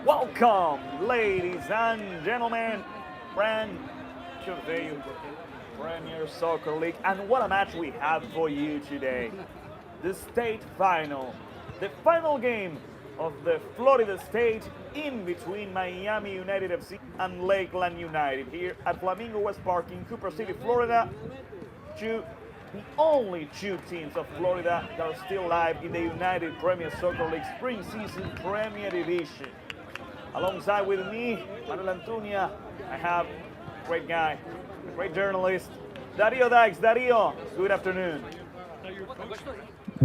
Welcome, ladies and gentlemen, brand to the Premier Soccer League, and what a match we have for you today. The state final, the final game of the Florida State in between Miami United FC and Lakeland United here at Flamingo West Park in Cooper City, Florida. The only two teams of Florida that are still live in the United Premier Soccer League Spring Season Premier Division. Alongside with me, Manuel Antunia, I have a great guy, a great journalist, Dario Dykes. Dario, good afternoon.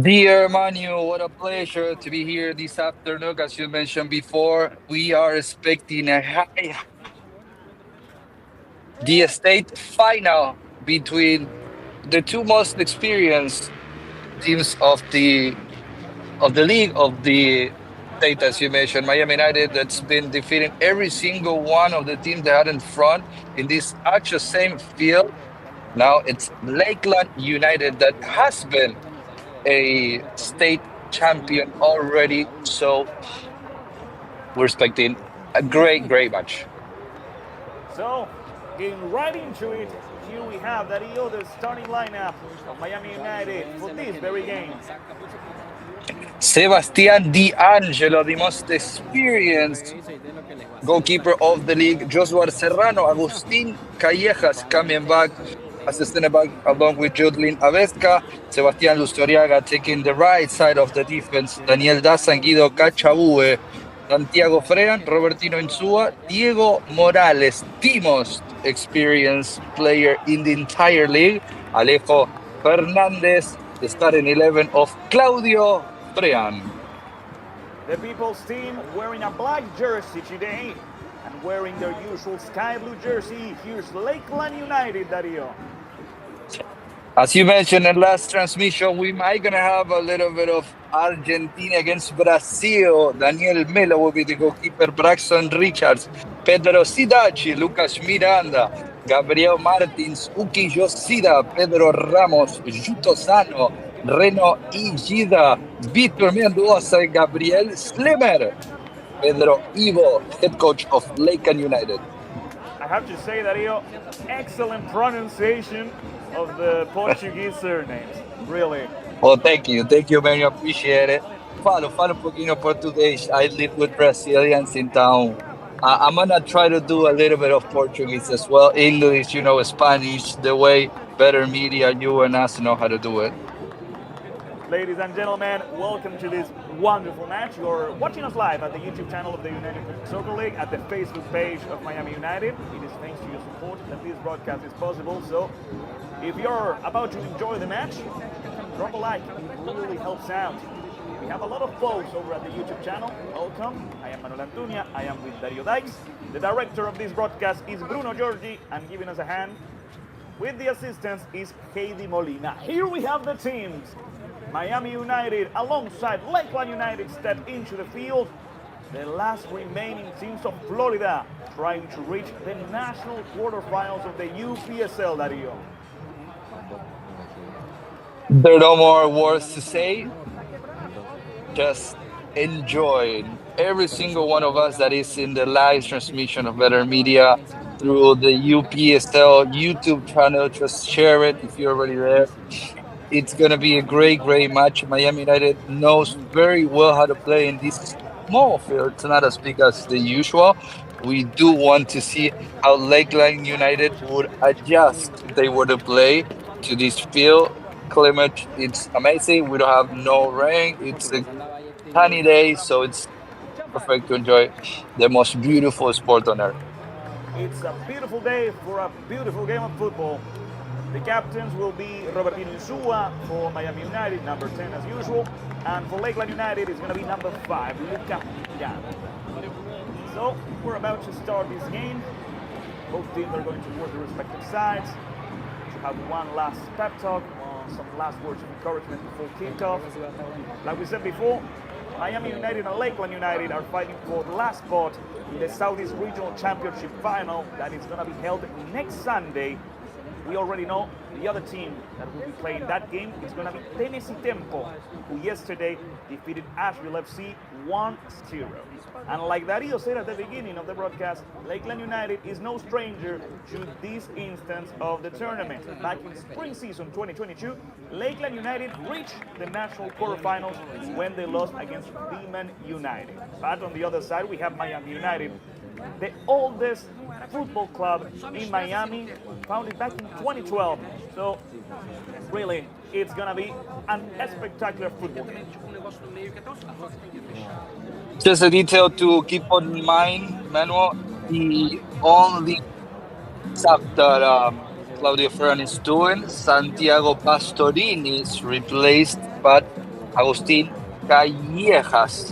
Dear Manu, what a pleasure to be here this afternoon. As you mentioned before, we are expecting the state final between the two most experienced teams of the league of the state, as you mentioned, Miami United, that's been defeating every single one of the teams they had in front in this actual same field. Now it's Lakeland United that has been a state champion already. So we're expecting a great match. So, getting right into it, here we have Dario, the starting lineup of Miami United for this very game. Sebastian D'Angelo, the most experienced goalkeeper of the league. Josuar Serrano, Agustin Callejas coming back as a center back along with Jodlin Avesca. Sebastián Luztoriaga taking the right side of the defense. Daniel Daza, Guido Cachabue, Santiago Frean, Robertino Insua, Diego Morales, the most experienced player in the entire league. Alejo Fernandez, the starting 11 of Claudio Frean. The People's team wearing a black jersey today and wearing their usual sky blue jersey. Here's Lakeland United, Dario. As you mentioned in last transmission, we might gonna have a little bit of Argentina against Brazil. Daniel Melo will be the goalkeeper. Braxton Richards, Pedro Sidachi, Lucas Miranda, Gabriel Martins, Uki Yosida, Pedro Ramos, Yuto Sano, Reno Igida, Víctor Mendoza, Gabriel Slimmer, Pedro Ivo, head coach of Lakeland United. I have to say, Dario, excellent pronunciation of the Portuguese surnames. Really. Well, thank you, man. I appreciate it. Falo um pouquinho português. I live with Brazilians in town. I'm gonna try to do a little bit of Portuguese as well. English, Spanish, the way better media, you and us know how to do it. Ladies and gentlemen, welcome to this wonderful match. You're watching us live at the YouTube channel of the United Soccer League, at the Facebook page of Miami United. It is thanks to your support that this broadcast is possible. So, if you're about to enjoy the match, drop a like. It really helps out. We have a lot of folks over at the YouTube channel. Welcome. I am Manuel Antunia. I am with Dario Dykes. The director of this broadcast is Bruno Giorgi, and giving us a hand with the assistance is Heidi Molina. Here we have the teams. Miami United alongside Lakeland United step into the field. The last remaining teams of Florida trying to reach the national quarterfinals of the UPSL, Dario. There are no more words to say. Just enjoy every single one of us that is in the live transmission of Better Media through the UPSL YouTube channel. Just share it if you're already there. It's going to be a great match. Miami United knows very well how to play in this small field. It's not as big as the usual. We do want to see how Lakeland United would adjust if they were to play to this field. Climate, it's amazing. We don't have no rain. It's a sunny day, so it's perfect to enjoy the most beautiful sport on earth. It's a beautiful day for a beautiful game of football. The captains will be Robertino Insua for Miami United, number 10 as usual. And for Lakeland United, it's going to be number 5, Luca Piano. So, we're about to start this game. Both teams are going to work their respective sides. To have one last pep talk, some last words of encouragement before kickoff. Like we said before, Miami United and Lakeland United are fighting for the last spot in the Southeast Regional Championship final that is going to be held next Sunday we already know the other team that will be playing that game is going to be Tennessee Tempo, who yesterday defeated Asheville FC 1-0. And like Darío said at the beginning of the broadcast, Lakeland United is no stranger to this instance of the tournament. Back in spring season 2022, Lakeland United reached the national quarterfinals when they lost against Beeman United. But on the other side, we have Miami United, the oldest football club in Miami, founded back in 2012. So really, it's gonna be a spectacular football game. Just a detail to keep in mind, Manuel, the only sub that Claudio Ferran is doing, Santiago Pastorini is replaced by Agustín Callejas.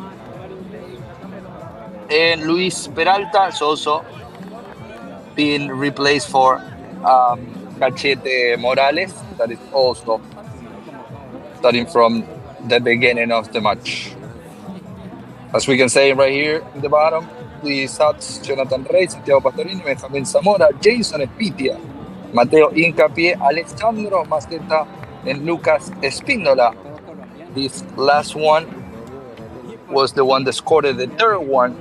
And Luis Peralta is also being replaced for Cachete Morales, that is also starting from the beginning of the match. As we can say right here in the bottom, the subs: Jonathan Reyes, Santiago Pastorini, Benjamín Zamora, Jason Espitia, Mateo Hincapié, Alessandro Maceta, and Lucas Espíndola. This last one was the one that scored the third one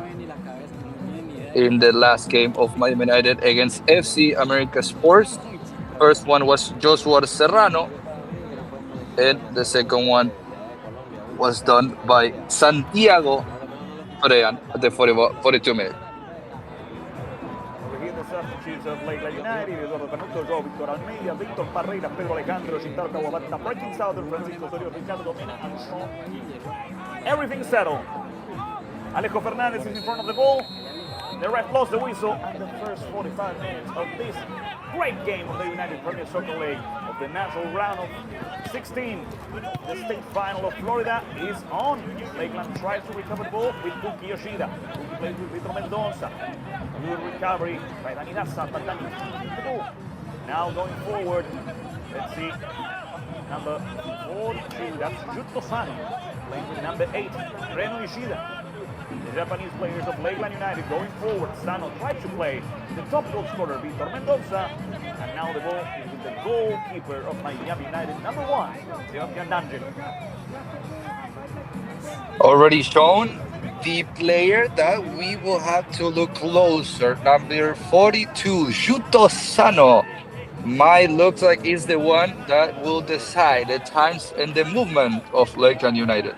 in the last game of Miami United against FC America Sports. First one was Joshua Serrano, and the second one was done by Santiago Frean at the 42 minutes. Over here, the substitutes of Lakeland United: Eduardo Canuto, João Victor Almeida, Víctor Parreira, Pedro Alejandro, Shintaro Kawabata, Breaking Southern, Francisco Osorio, Ricardo Domena, and Sean. Everything settled. Alejo Fernandez is in front of the goal. The ref blows the whistle, and the first 45 minutes of this great game of the United Premier Soccer League of the national round of 16. The state final of Florida is on. Lakeland tries to recover the ball with Buki Yoshida. Buki plays with Vitor Mendoza. Good recovery by Dani Daza, but Dani keeps the ball. Now going forward, let's see. Number 42, that's Jutto Sano. Playing with number 8, Reno Ishida. The Japanese players of Lakeland United going forward. Sano tried to play the top goal scorer, Vitor Mendoza. And now the ball is with the goalkeeper of Miami United, number 1, Sebastian D'Angelo. Already shown the player that we will have to look closer. Number 42, Juto Sano. Might look like is the one that will decide the times and the movement of Lakeland United.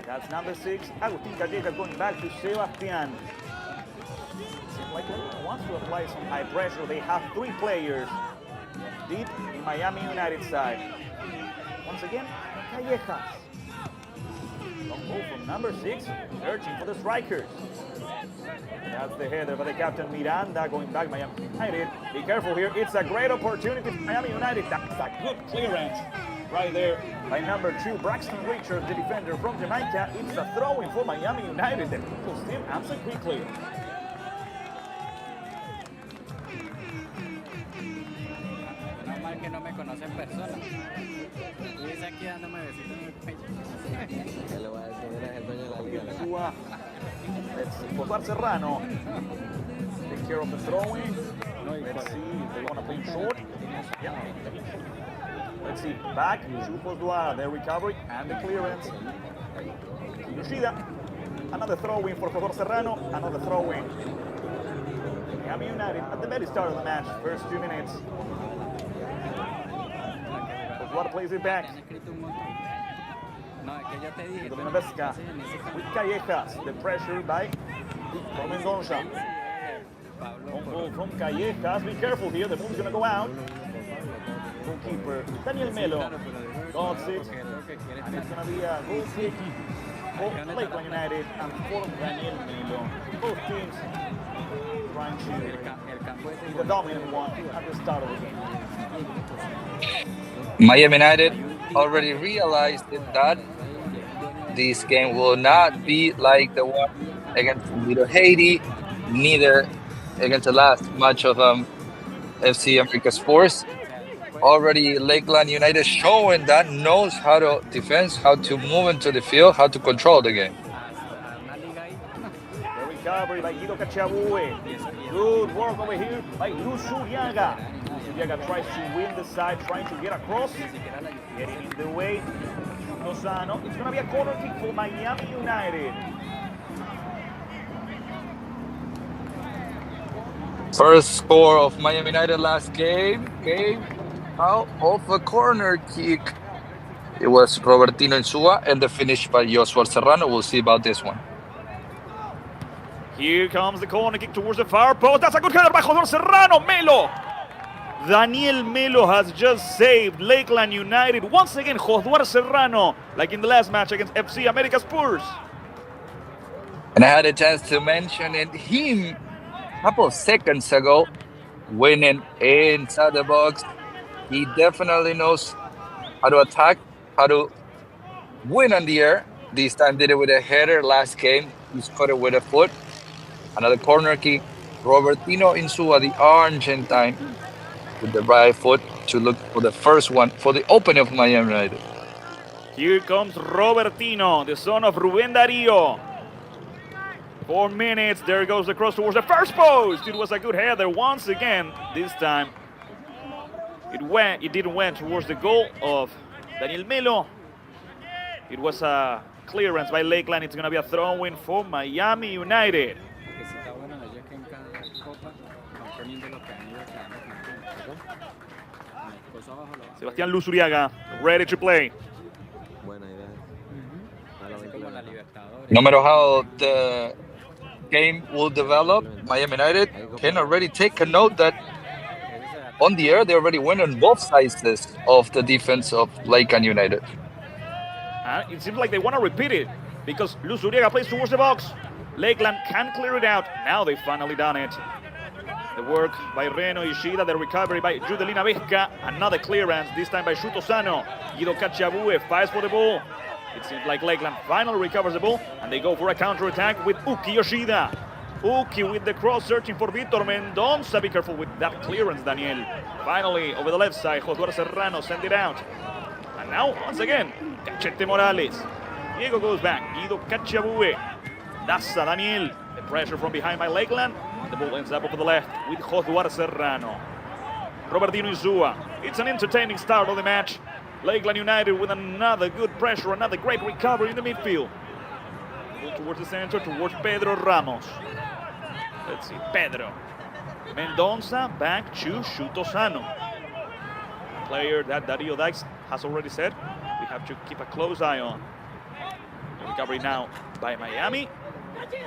That's number 6, Agustín Callejas going back to Sebastián. Seems like Lakeland wants to apply some high pressure. They have 3 players deep in Miami United side. Once again, Callejas. Long ball from number 6, searching for the strikers. That's the header by the captain Miranda going back Miami United. Be careful here. It's a great opportunity for Miami United. That's a good clearance right there by number 2, Braxton Richards, the defender from Jamaica. It's a throw-in for Miami United. The people's team answered quickly. Que no me conoce en persona. Luis aquí dándome besitos en el pecho. Que le voy a decir, eres el dueño de la liga. Let's see, José Serrano. Take care of the throw-in. Let's see if they want to play short. Yeah. Let's see, back, Chupos Duara, the recovery and the clearance. Yoshida, another throw-in for José Serrano, another throw-in. Miami United at the very start of the match, first 2 minutes. Duara plays it back. Vesca with Callejas, the pressure by Mendoza. Long ball from Callejas, be careful here, the move's going to go out. Goalkeeper Daniel Melo got it, and it's going to be a goal kick for Lakeland United and for Daniel Melo. Both teams trying to be the dominant one at the start of the game. Miami United already realized that this game will not be like the one against Haiti, neither against the last match of FC America Sports. Already Lakeland United showing that knows how to defend, how to move into the field, how to control the game. recovery by Guido Cacciabue. Good work over here by Lusuriaga. Lusuriaga tries to win the side, trying to get across. Getting in the way. Lozano. It's going to be a corner kick for Miami United. First score of Miami United last game came out of a corner kick. It was Robertino Insua and the finish by Joshua Serrano. We'll see about this one. Here comes the corner kick towards the far post. That's a good header by Joshua Serrano. Melo. Daniel Melo has just saved Lakeland United. Once again, Josué Serrano, like in the last match against FC America Spurs. And I had a chance to mention it him a couple of seconds ago, winning inside the box. He definitely knows how to attack, how to win on the air. This time did it with a header. Last game, he scored it with a foot. Another corner kick. Robertino Insua, the Argentine, with the right foot to look for the first one for the opening of Miami United. Here comes Robertino, the son of Rubén Darío. 4 minutes, there goes the cross towards the first post. It was a good header once again. This time, it didn't went towards the goal of Daniel Melo. It was a clearance by Lakeland. It's going to be a throw-in for Miami United. Sebastián Lusuriaga, ready to play. No matter how the game will develop, Miami United can already take a note that on the air they already win on both sides of the defense of Lakeland United. It seems like they want to repeat it because Lusuriaga plays towards the box. Lakeland can clear it out. Now they've finally done it. The work by Reno Ishida, the recovery by Judelina Vesca, another clearance, this time by Shuto Sano. Guido Cacciabue fights for the ball. It seems like Lakeland finally recovers the ball, and they go for a counter-attack with Uki Yoshida. Uki with the cross, searching for Vitor Mendonça. Be careful with that clearance, Daniel. Finally, over the left side, Josué Serrano sent it out. And now, once again, Cachete Morales. Diego goes back, Guido Cacciabue. Daza Daniel. The pressure from behind by Lakeland. The ball ends up over the left with Josué Serrano. Robertino Insua. It's an entertaining start of the match. Lakeland United with another good pressure, another great recovery in the midfield. Ball towards the center, towards Pedro Ramos. Let's see, Pedro. Mendonça back to Shuto Sano. A player that Darío Dykes has already said we have to keep a close eye on. The recovery now by Miami.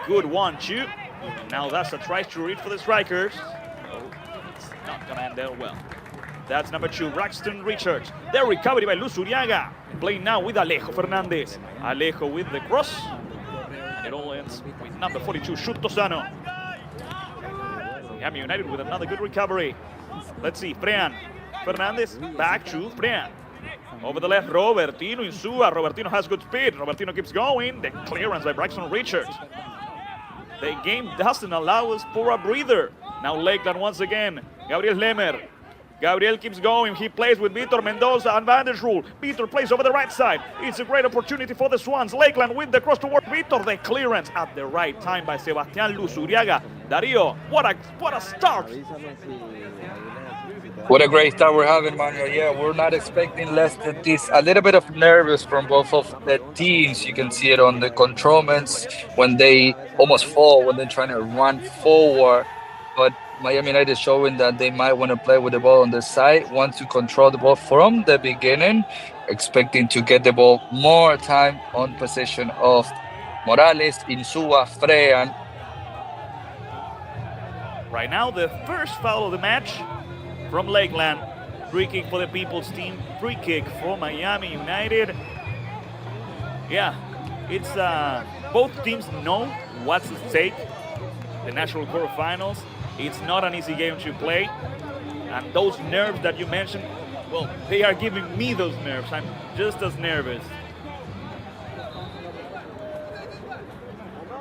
Good 1-2. Now that's a try to reach for the strikers. Oh, it's not gonna end there well. That's number 2, Braxton Richards. Their recovery by Lusuriaga. Playing now with Alejo Fernandez. Alejo with the cross. And it all ends with number 42, Shuto Sano. Miami United with another good recovery. Let's see, Frean. Fernandez back to Frean. Over the left, Robertino Insua. Robertino has good speed. Robertino keeps going. The clearance by Braxton Richards. The game doesn't allow us for a breather. Now Lakeland once again. Gabriel Lemer. Gabriel keeps going. He plays with Vitor Mendonça and Van der Schroel. Vitor plays over the right side. It's a great opportunity for the Swans. Lakeland with the cross toward Vitor. The clearance at the right time by Sebastián Lusuriaga. Darío, what a start. What a great start we're having, Manuel. Yeah, we're not expecting less than this. A little bit of nervous from both of the teams. You can see it on the controlments when they almost fall, when they're trying to run forward. But Miami United is showing that they might want to play with the ball on the side, want to control the ball from the beginning, expecting to get the ball more time on possession of Morales, Insua, Frean. Right now, the first foul of the match from Lakeland. Free kick for the People's team. Free kick for Miami United. Yeah, it's both teams know what's at stake. The national quarterfinals. It's not an easy game to play. And those nerves that you mentioned, well, they are giving me those nerves. I'm just as nervous.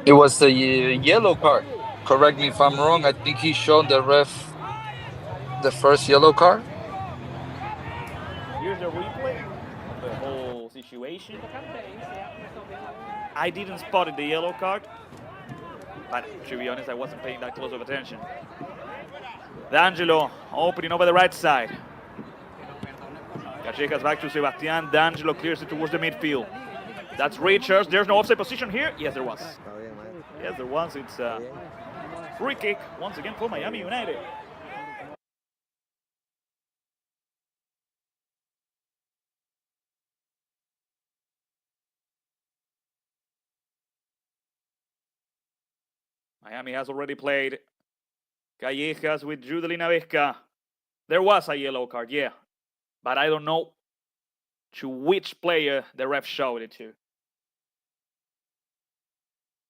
It was the yellow card. Correct me if I'm wrong. I think he showed the ref the first yellow card. Here's the replay of the whole situation. I didn't spot the yellow card. But to be honest, I wasn't paying that close of attention. D'Angelo opening over the right side. Callejas back to Sebastian. D'Angelo clears it towards the midfield. That's Richards. There's no offside position here. Yes, there was. Está bien, maestro. Yes, there was. It's a free kick once again for Miami United. Miami has already played Callejas with Judelina Vesca. There was a yellow card, yeah. But I don't know to which player the ref showed it to.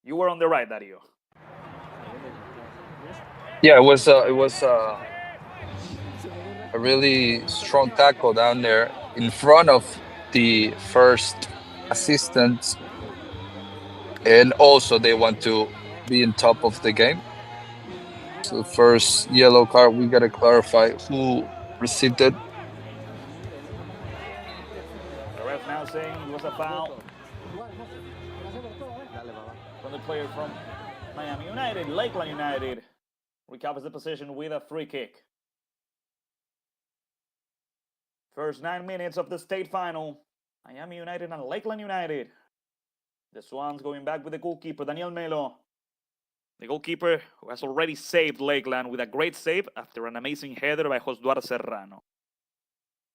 You were on the right, Dario. Yeah, it was a really strong tackle down there in front of the first assistant, and also they want to be in top of the game. So the first yellow card, we gotta clarify who received it. The ref now saying it was a foul Dale, papá. from the player from Miami United. Lakeland United recovers the possession with a free kick. First 9 minutes of the state final. Miami United and Lakeland United. The Swans going back with the goalkeeper, Daniel Melo. The goalkeeper who has already saved Lakeland with a great save after an amazing header by Josué Serrano.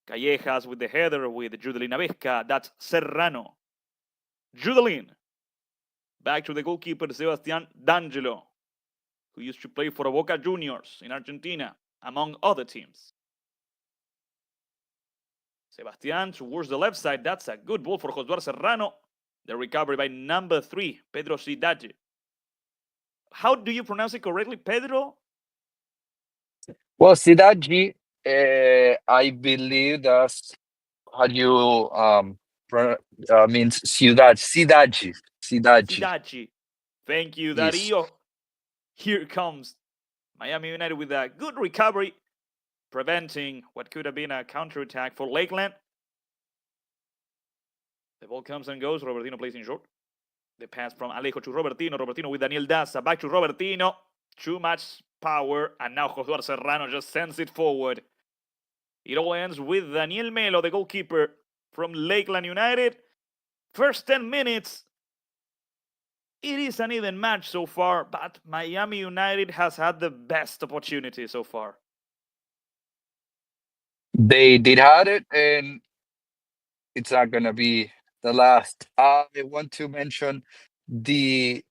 Callejas with the header with Judelina Vesca. That's Serrano. Judelin. Back to the goalkeeper, Sebastian D'Angelo, who used to play for Boca Juniors in Argentina, among other teams. Sebastian towards the left side. That's a good ball for Josué Serrano. The recovery by number 3, Pedro Sidaji. How do you pronounce it correctly, Pedro? Well, Sidaji, I believe that's how you means ciudad. Sidaji. Sidaji. Thank you, Yes. Dario. Here comes Miami United with a good recovery, preventing what could have been a counterattack for Lakeland. The ball comes and goes. Robertino plays in short. The pass from Alejo to Robertino. Robertino with Daniel Daza. Back to Robertino. Too much power. And now Josué Serrano just sends it forward. It all ends with Daniel Melo, the goalkeeper from Lakeland United. First 10 minutes. It is an even match so far, but Miami United has had the best opportunity so far. They did have it, and it's not gonna be the last. I want to mention the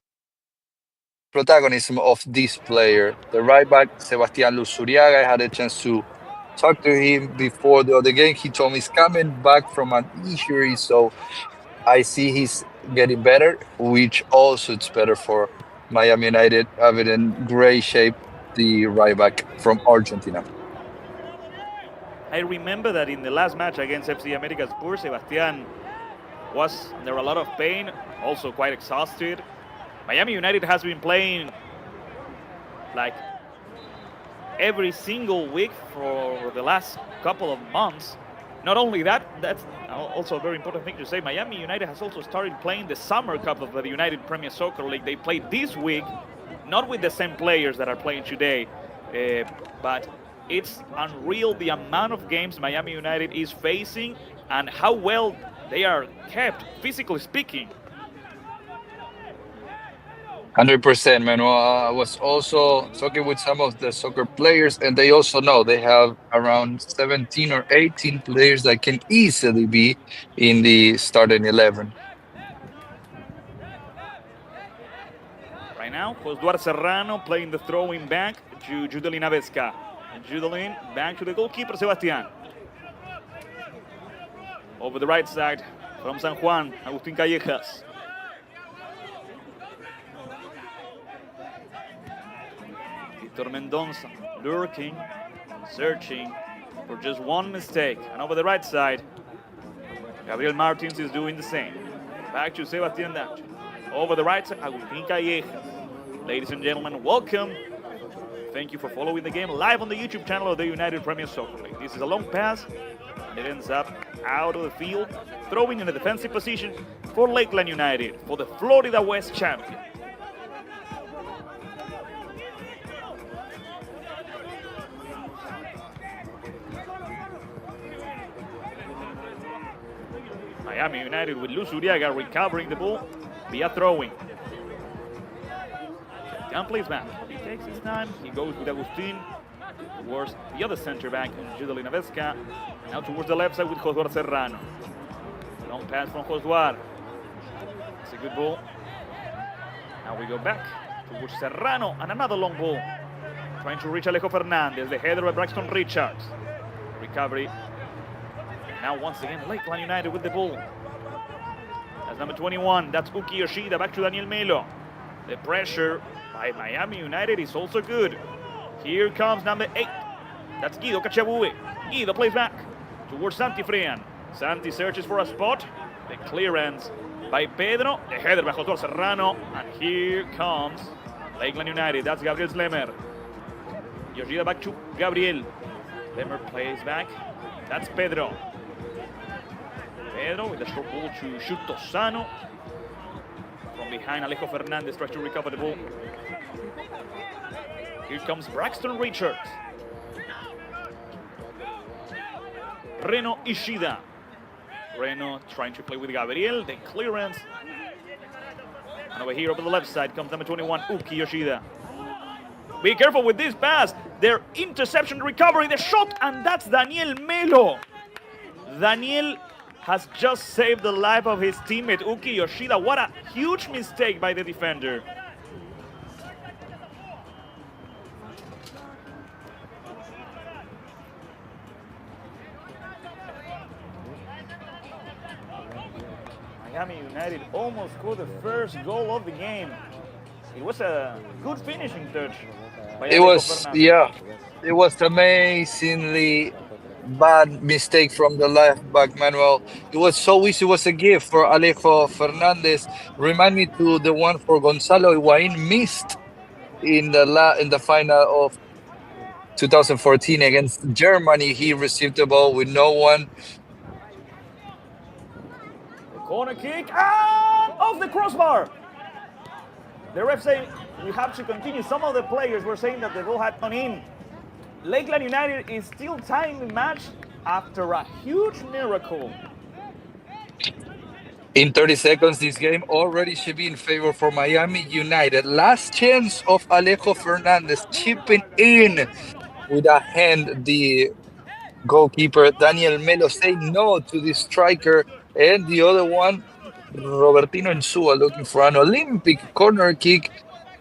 protagonism of this player, the right back Sebastián Luzuriaga. I had a chance to talk to him before the other game. He told me he's coming back from an injury, so I see he's getting better, which also it's better for Miami United, having in great shape the right back from Argentina. I remember that in the last match against FC America Spurs, Sebastian was under a lot of pain, also quite exhausted. Miami United has been playing like every single week for the last couple of months. Not only that, that's also a very important thing to say. Miami United has also started playing the Summer Cup of the United Premier Soccer League. They played this week, not with the same players that are playing today, but it's unreal the amount of games Miami United is facing and how well they are kept, physically speaking. 100%, Manuel. I was also talking with some of the soccer players, and they also know they have around 17 or 18 players that can easily be in the starting 11. Right now, Josué Serrano playing the throwing back to Judelina Vesca. And Judelin back to the goalkeeper, Sebastian. Over the right side from San Juan, Agustín Callejas. Victor Mendonza lurking, searching for just one mistake. And over the right side, Gabriel Martins is doing the same. Back to Sebastian Dacho. Over the right side, Agustín Callejas. Ladies and gentlemen, welcome. Thank you for following the game live on the YouTube channel of the United Premier Soccer League. This is a long pass, and it ends up out of the field, throwing in a defensive position for Lakeland United, for the Florida West champion. Miami United with Luz Uriaga recovering the ball via throwing. Sebastian plays back. He takes his time. He goes with Agustin towards the other center back, Judelina Vesca. Now towards the left side with Josué Serrano. Long pass from Josué. It's a good ball. Now we go back towards Serrano and another long ball. Trying to reach Alejo Fernandez. The header by Braxton Richards. Recovery. Now once again Lakeland United with the ball. That's number 21. That's Uki Yoshida. Back to Daniel Melo. The pressure by Miami United is also good. Here comes number 8. That's Guido Cacciabue. Guido plays back towards Santi Frean. Santi searches for a spot. The clearance by Pedro. The header by Josué Serrano. And here comes Lakeland United. That's Gabriel Slemer. Yoshida back to Gabriel. Slemer plays back. That's Pedro. Pedro with the short ball to shoot Tosano. From behind, Alejo Fernandez tries to recover the ball. Here comes Braxton Richards. Reno Ishida. Reno trying to play with Gabriel. The clearance. And over here, over the left side, comes number 21, Uki Yoshida. Be careful with this pass. Their interception, recovery, the shot, and that's Daniel Melo. Daniel has just saved the life of his teammate, Uki Yoshida. What a huge mistake by the defender. Miami United almost scored the first goal of the game. It was a good finishing touch. It was, yeah, it was amazingly bad mistake from the left back Manuel. It was so easy. It was a gift for Alejo Fernandez. Remind me to the one for Gonzalo Higuain missed in the final of 2014 against Germany. He received the ball with no one. Corner kick, off the crossbar. The ref saying we have to continue. Some of the players were saying that the ball had gone in. Lakeland United is still tying the match after a huge miracle. In 30 seconds, this game already should be in favor for Miami United. Last chance of Alejo Fernandez chipping in with a hand. The goalkeeper Daniel Melo saying no to the striker. And the other one, Robertino Insua, looking for an Olympic corner kick.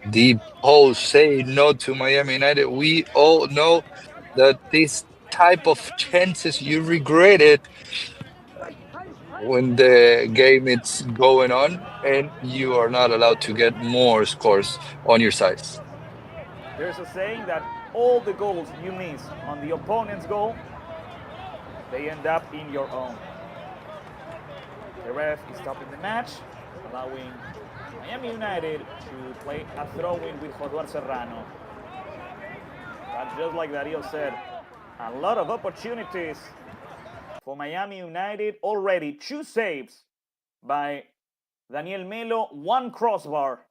The post say no to Miami United. We all know that this type of chances you regret it when the game is going on and you are not allowed to get more scores on your side. There's a saying that all the goals you miss on the opponent's goal, they end up in your own. The ref is stopping the match, allowing Miami United to play a throw-in with Josué Serrano. But just like Darío said, a lot of opportunities for Miami United. Already 2 saves by Daniel Melo, 1 crossbar.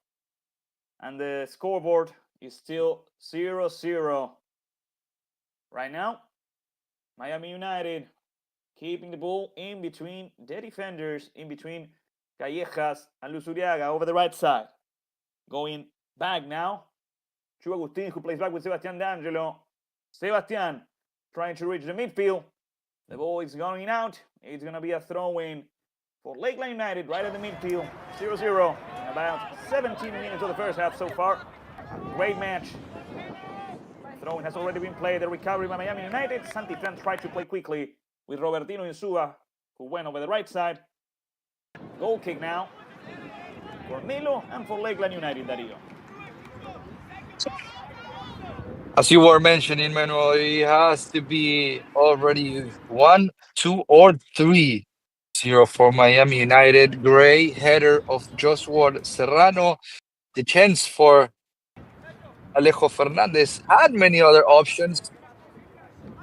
And the scoreboard is still 0-0. Right now, Miami United keeping the ball in between the defenders, in between Callejas and Luz Uriaga over the right side. Going back now to Agustin, who plays back with Sebastián D'Angelo. Sebastián trying to reach the midfield. The ball is going out. It's going to be a throw-in for Lakeland United right at the midfield. 0-0 in about 17 minutes of the first half so far. Great match. Throw-in has already been played. The recovery by Miami United. Santi Fran tried to play quickly with Robertino Insua, who went over the right side. Goal kick now for Melo and for Lakeland United, Darío. As you were mentioning, Manuel, it has to be already 1, 2, or 3-0 for Miami United. Great header of Josué Serrano. The chance for Alejo Fernandez had many other options.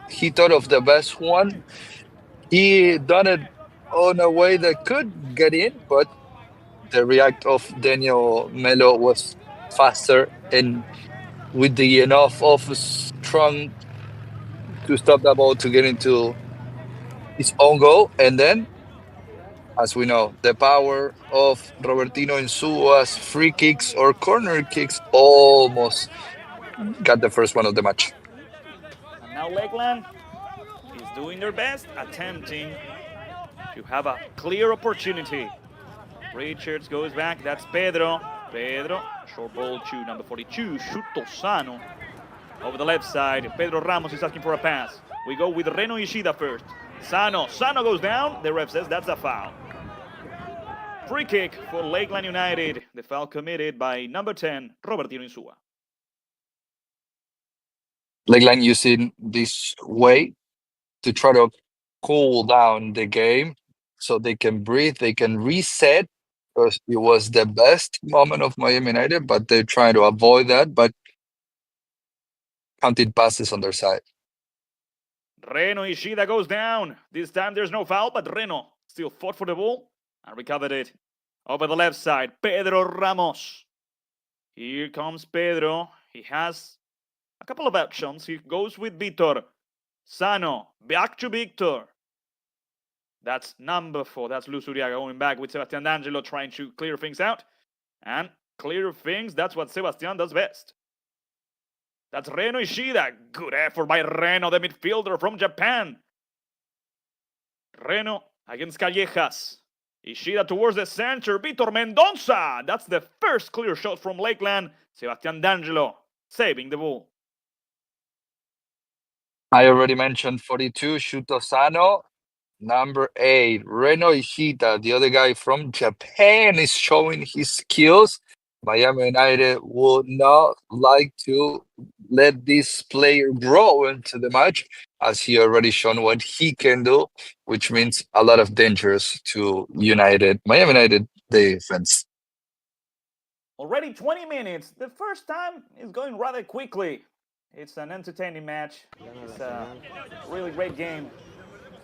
He thought of the best one. He done it on a way that could get in, but the react of Daniel Melo was faster and with the enough of strong to stop that ball to get into his own goal. And then As we know, the power of Robertino Insua's free kicks or corner kicks almost got the first one of the match. And now Lakeland is doing their best, attempting to have a clear opportunity. Richards goes back. That's Pedro. Pedro, short ball to number 42, Shuto Sano. Over the left side, Pedro Ramos is asking for a pass. We go with Reno Ishida first. Sano goes down. The ref says that's a foul. Free kick for Lakeland United. The foul committed by number 10, Robertino Insua. Lakeland using this way to try to cool down the game so they can breathe, they can reset. Because it was the best moment of Miami United, but they're trying to avoid that, but counted passes on their side. Reno Ishida goes down. This time there's no foul, but Reno still fought for the ball and recovered it. Over the left side, Pedro Ramos. Here comes Pedro. He has a couple of options. He goes with Vitor. Sano, back to Victor. That's number 4. That's Lusuriaga going back with Sebastian D'Angelo trying to clear things out. And clear things, that's what Sebastian does best. That's Reno Ishida. Good effort by Reno, the midfielder from Japan. Reno against Callejas. Ishida towards the center. Vitor Mendoza. That's the first clear shot from Lakeland. Sebastian D'Angelo saving the ball. I already mentioned 42, Shuto Sano. Number 8, Reno Ishida, the other guy from Japan, is showing his skills. Miami United would not like to let this player grow into the match, as he already shown what he can do, which means a lot of dangers to Miami United defense. Already 20 minutes. The first time is going rather quickly. It's an entertaining match. It's a really great game.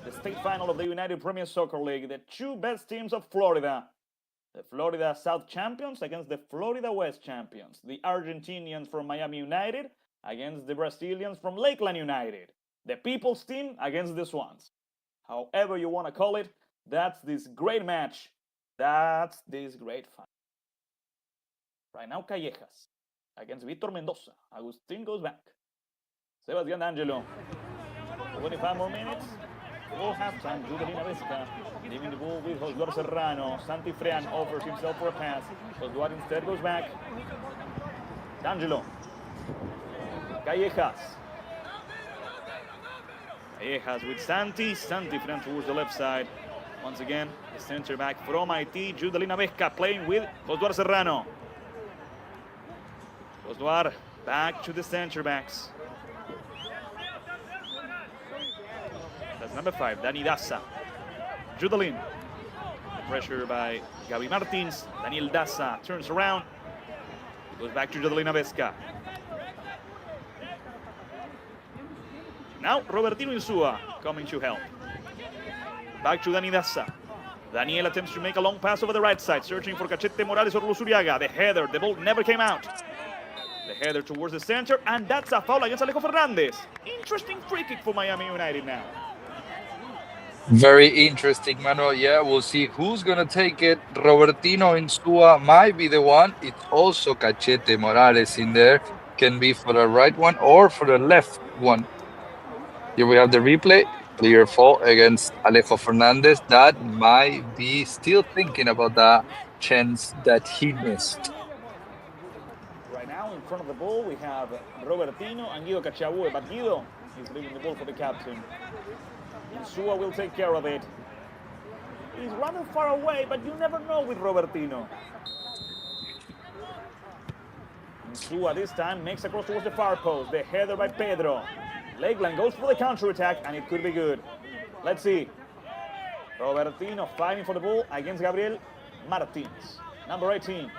The state final of the United Premier Soccer League. The two best teams of Florida. The Florida South champions against the Florida West champions. The Argentinians from Miami United against the Brazilians from Lakeland United. The People's team against the Swans. However you want to call it, that's this great match. That's this great fight. Right now, Callejas against Vitor Mendoza. Agustin goes back. Sebastian D'Angelo. 25 more minutes. Full halftime. Judelina Vesca leaving the ball with Josué Serrano. Santi Frean offers himself for a pass. Josué instead goes back. D'Angelo. Callejas. Callejas with Santi. Santi Frean towards the left side. Once again, the center back from Haiti. Judelina Vesca playing with Josué Serrano. Josué back to the center backs. That's number 5, Dani Daza. Judelin. Pressure by Gaby Martins. Daniel Daza turns around. Goes back to Judelina Vesca. Now Robertino Insua coming to help. Back to Dani Daza. Daniel attempts to make a long pass over the right side, searching for Cachete Morales or Lusuriaga. The header, the ball never came out. The header towards the center, and that's a foul against Alejo Fernandez. Interesting free kick for Miami United now. Very interesting, Manuel. Yeah, we'll see who's going to take it. Robertino Insua might be the one. It's also Cachete Morales in there. Can be for the right one or for the left one. Here we have the replay. Clear fault against Alejo Fernandez. That might be still thinking about the chance that he missed. Right now, in front of the ball, we have Robertino and Guido Cachabue, but Guido is leaving the ball for the captain. Insua will take care of it. He's rather far away, but you never know with Robertino. Insua this time makes across towards the far post. The header by Pedro. Lakeland goes for the counter-attack, and it could be good. Let's see. Robertino fighting for the ball against Gabriel Martins. Number 18.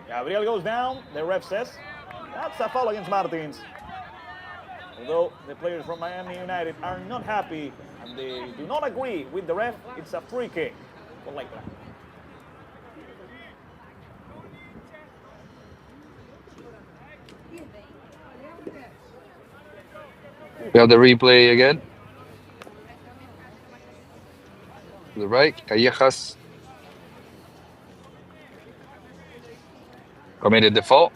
Gabriel goes down. The ref says that's a foul against Martins. Although the players from Miami United are not happy and they do not agree with the ref, it's a free kick for Lakeland. We have the replay again. to the right. Callejas committed the fault.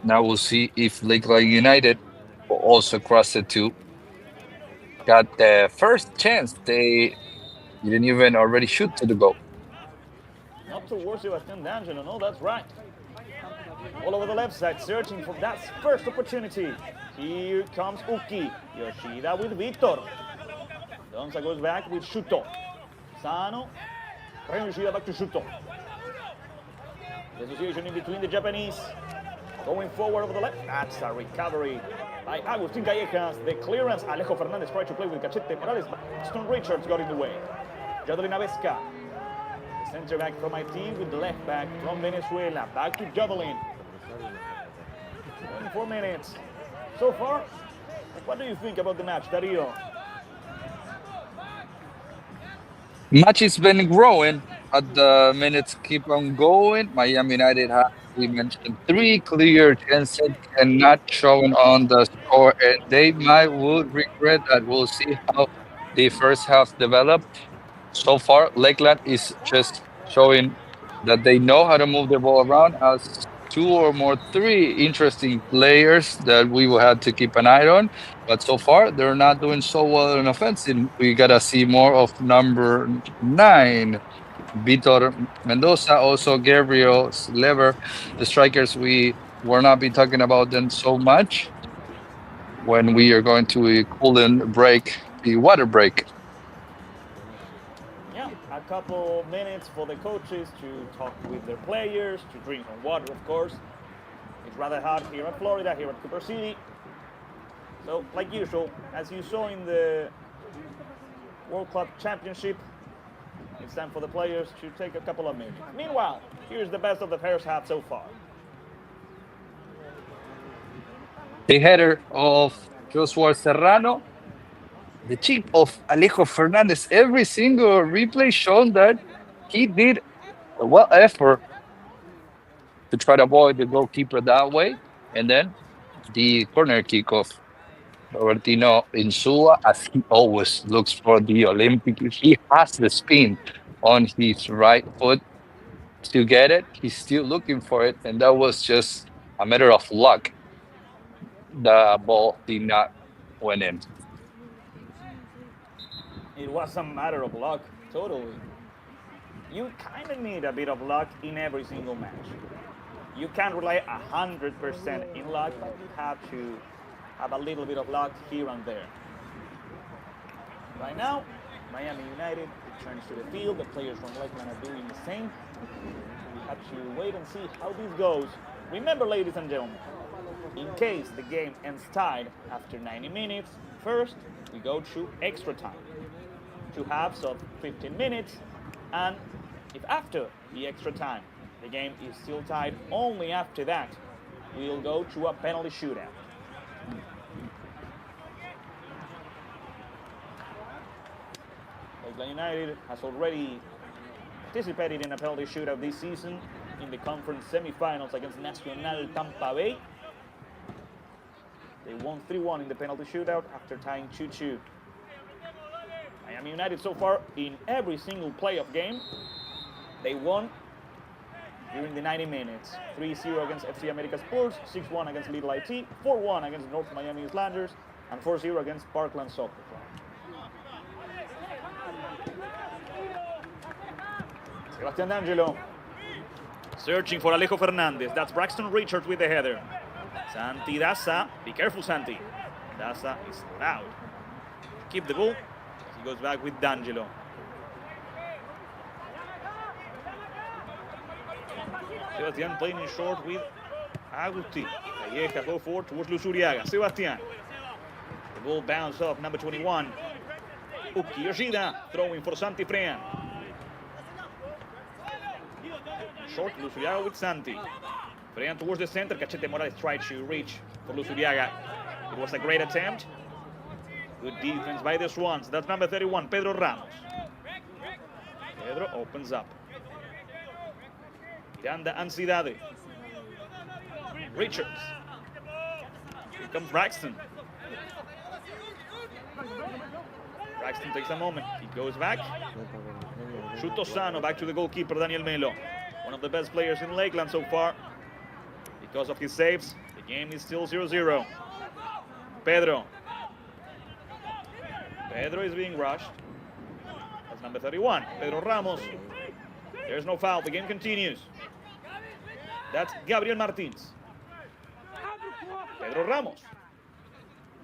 Now we'll see if Lakeland United will also cross it too. Got the first chance. They didn't even already shoot to the goal. Not towards Sebastian D'Angelo, no, that's right. All over the left side, searching for that first opportunity. Here comes Uki. Yoshida with Victor. Donza goes back with Shuto. Sano. Yoshida back to Shuto. The association in between the Japanese. Going forward over the left. That's a recovery by Agustin Callejas. The clearance. Alejo Fernandez tried to play with Cachete Morales, but Stone Richards got in the way. Jodelin Avesca. The center back from IT with the left back from Venezuela. Back to Jodelin. 24 minutes. So far, what do you think about the match, Dario? Match has been growing. The minutes keep on going. Miami United has, we mentioned, 3 clear chances and not showing on the score. And they would regret that. We'll see how the first half developed. So far, Lakeland is just showing that they know how to move the ball around. Has 3 interesting players that we will have to keep an eye on. But so far, they're not doing so well in offense. We gotta see more of number 9, Vitor Mendoza, also Gabriel Lever, the strikers. We will not be talking about them so much when we are going to a cooling break, the water break. Yeah, a couple minutes for the coaches to talk with their players, to drink some water, of course. It's rather hot here at Florida, here at Cooper City. So, like usual, as you saw in the World Club Championship, it's time for the players to take a couple of minutes. Meanwhile, here's the best of the first half so far. The header of Joshua Serrano, the chip of Alejo Fernandez. Every single replay shown that he did a well effort to try to avoid the goalkeeper that way. And then the corner kick of Robertino Insua, as he always looks for the Olympic. He has the spin on his right foot to get it. He's still looking for it. And that was just a matter of luck. The ball did not went in. It was a matter of luck, totally. You kind of need a bit of luck in every single match. You can't rely 100% in luck, but you have to have a little bit of luck here and there. Right now, Miami United returns to the field. The players from Lakeland are doing the same. We have to wait and see how this goes. Remember, ladies and gentlemen, in case the game ends tied after 90 minutes, first we go to extra time. 2 halves of 15 minutes, and if after the extra time the game is still tied, only after that we'll go to a penalty shootout. Lakeland United has already participated in a penalty shootout this season in the conference semifinals against Nacional Tampa Bay. They won 3-1 in the penalty shootout after tying 2-2. Miami United so far in every single playoff game, they won during the 90 minutes. 3-0 against FC America Sports, 6-1 against Little IT, 4-1 against North Miami Islanders, and 4-0 against Parkland Soccer Club. Sebastian D'Angelo searching for Alejo Fernandez. That's Braxton Richards with the header. Santi Daza, be careful Santi. Daza is allowed to keep the ball. He goes back with D'Angelo. Sebastian playing in short with Agustin. Calleja go forward towards Luzuriaga. Sebastian. The ball bounced off number 21. Uki Yoshida throwing for Santi Frean. Short Luzuriaga with Santi. Frean towards the center. Cachete Morales tried to reach for Luzuriaga. It was a great attempt. Good defense by the Swans. That's number 31, Pedro Ramos. Pedro opens up. Yanda Ansiedade. Richards. Here comes Braxton. Braxton takes a moment. He goes back. Chutosano back to the goalkeeper, Daniel Melo. One of the best players in Lakeland so far. Because of his saves, the game is still 0-0. Pedro. Pedro is being rushed. That's number 31, Pedro Ramos. There's no foul. The game continues. That's Gabriel Martins. Pedro Ramos.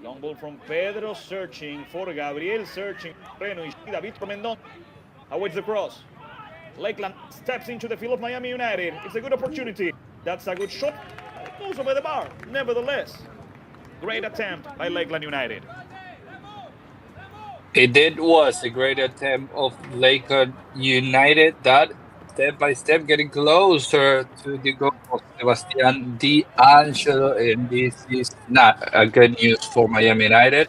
Long ball from Pedro, searching for Gabriel, searching for Víctor Mendon awaits the cross. Lakeland steps into the field of Miami United. It's a good opportunity. That's a good shot. It goes over the bar. Nevertheless, great attempt by Lakeland United. It was a great attempt of Lakeland United that step by step getting closer to the goal of Sebastian D'Angelo, and this is not a good news for Miami United.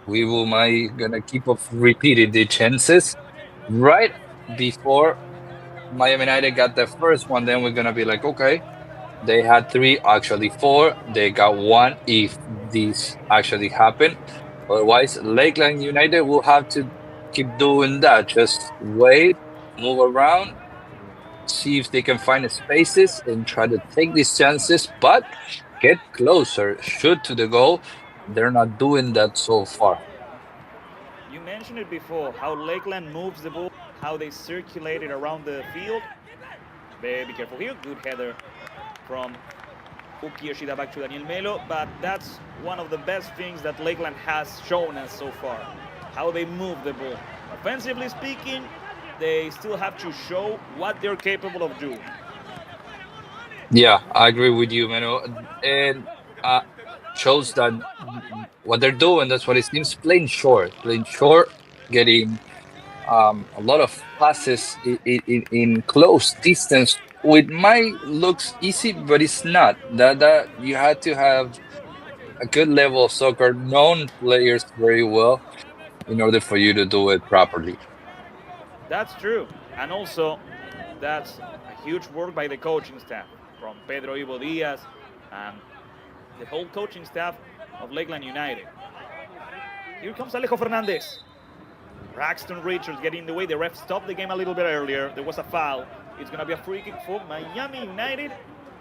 We will gonna keep of repeating the chances right before Miami United got the first one. Then we're gonna be like, okay, they had 3, actually 4. They got 1 if this actually happened. Otherwise, Lakeland United will have to keep doing that. Just wait, move around, see if they can find spaces and try to take these chances, but get closer, shoot to the goal. They're not doing that so far. You mentioned it before, how Lakeland moves the ball, how they circulate it around the field. Be careful here. Good header from Uki Yoshida back to Daniel Melo, but that's one of the best things that Lakeland has shown us so far, how they move the ball. Offensively speaking, they still have to show what they're capable of doing. Yeah, I agree with you, Mano. And shows that what they're doing, that's what it seems, playing short, getting a lot of passes in close distance. With my looks easy, but it's not. That you had to have a good level of soccer, known players very well, in order for you to do it properly. That's true. And also, that's a huge work by the coaching staff, from Pedro Ivo Diaz and the whole coaching staff of Lakeland United. Here comes Alejo Fernandez. Braxton Richards getting in the way. The ref stopped the game a little bit earlier. There was a foul. It's going to be a free kick for Miami United.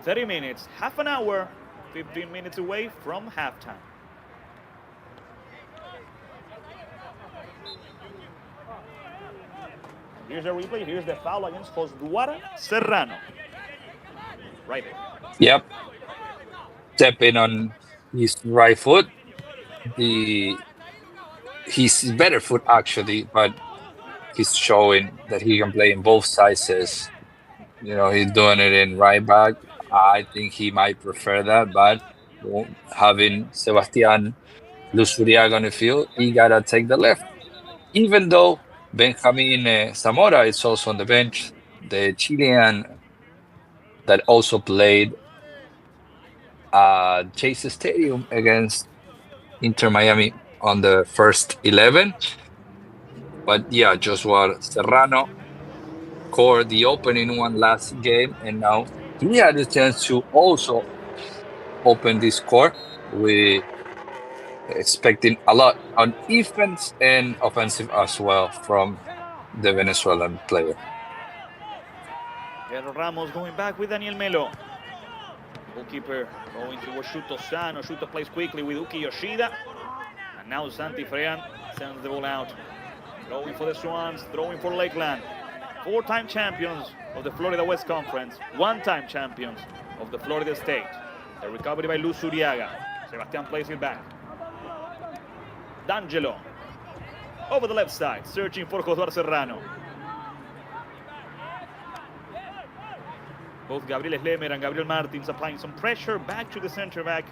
30 minutes, half an hour, 15 minutes away from halftime. Here's the replay. Here's the foul against Josué Serrano. Right there. Yep. Stepping on his right foot. His better foot, actually, but he's showing that he can play in both sizes. You know, he's doing it in right back. I think he might prefer that, but having Sebastian Luzuriaga on the field, he gotta take the left. Even though Benjamin Zamora is also on the bench, the Chilean that also played Chase Stadium against Inter Miami on the first 11. But yeah, Josué Serrano scored the opening one last game, and now he had a chance to also open this score. We expecting a lot on defense and offensive as well from the Venezuelan player. Pedro Ramos going back with Daniel Melo. Goalkeeper going towards Chutosano. Chuto plays quickly with Uki Yoshida. And now Santi Frean sends the ball out. Throwing for the Swans, throwing for Lakeland. 4-time champions of the Florida West Conference. 1-time champions of the Florida State. The recovery by Luz Uriaga. Sebastian plays it back. D'Angelo. Over the left side, searching for Josué Serrano. Both Gabriel Eslemer and Gabriel Martins applying some pressure back to the center back.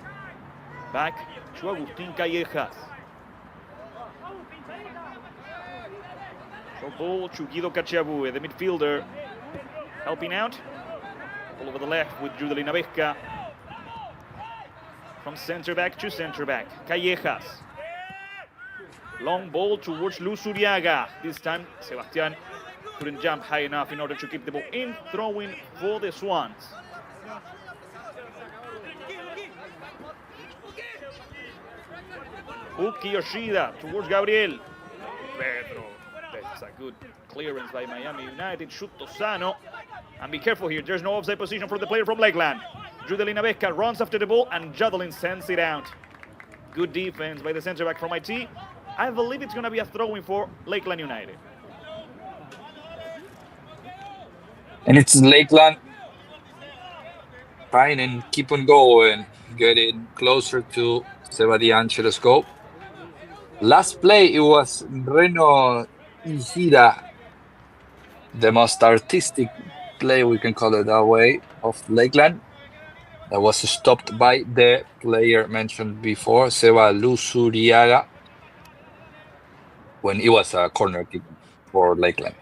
Back to Agustín Callejas. Short ball to Guido Cachiabue, the midfielder, helping out. All over the left with Judelina Vesca. From center back to center back. Callejas. Long ball towards Luz Uriaga. This time, Sebastian couldn't jump high enough in order to keep the ball in. Throwing for the Swans. Uki Yoshida towards Gabriel. Good clearance by Miami United. Shooto sano. And be careful here. There's no offside position for the player from Lakeland. Judelina Becca runs after the ball and Judelin sends it out. Good defense by the center back from IT. I believe it's going to be a throw-in for Lakeland United. And it's Lakeland trying and keep on going, getting closer to Seba D'Angelo's goal. Last play, it was Reno Ishida, the most artistic play, we can call it that way, of Lakeland. That was stopped by the player mentioned before, Seba Lusuriaga, when it was a corner kick for Lakeland.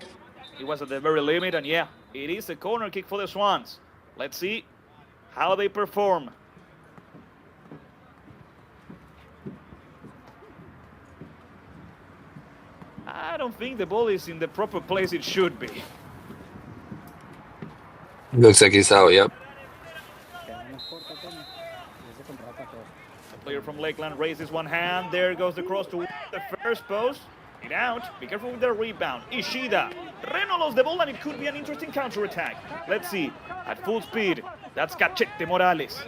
It was at the very limit, and yeah, it is a corner kick for the Swans. Let's see how they perform. I don't think the ball is in the proper place it should be. Looks like it's out, yep. The player from Lakeland raises one hand. There goes the cross to the first post. It out. Be careful with the rebound. Ishida. Reno lost the ball, and it could be an interesting counter-attack. Let's see. At full speed. That's Cachete Morales.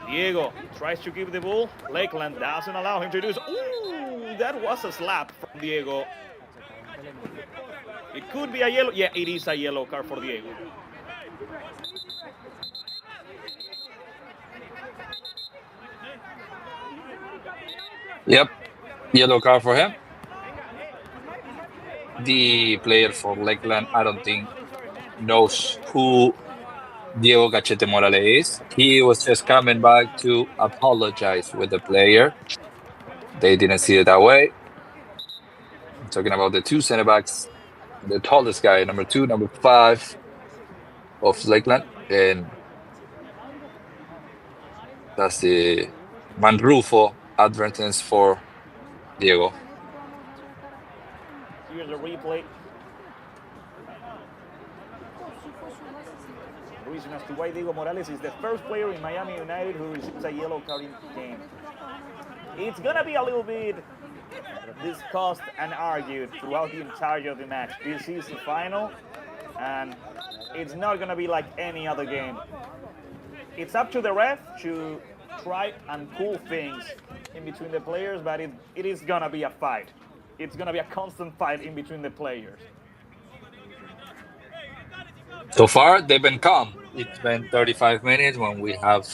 Diego tries to give the ball. Lakeland doesn't allow him to do so. Ooh, that was a slap from Diego. It could be a yellow. Yeah, it is a yellow card for Diego. Yep, yellow card for him. The player for Lakeland, I don't think, knows who Diego Cachete Morales is. He was just coming back to apologize with the player. They didn't see it that way. I'm talking about the two center backs, the tallest guy, number 2, number 5 of Lakeland, and that's the Manrufo advertence for Diego. Here's a replay. Reason as to why Diego Morales is the first player in Miami United who receives a yellow card in the game. It's gonna be a little bit discussed and argued throughout the entirety of the match. This is the final, and it's not gonna be like any other game. It's up to the ref to try and cool things in between the players, but it is gonna be a fight. It's gonna be a constant fight in between the players. So far, they've been calm. It's been 35 minutes when we have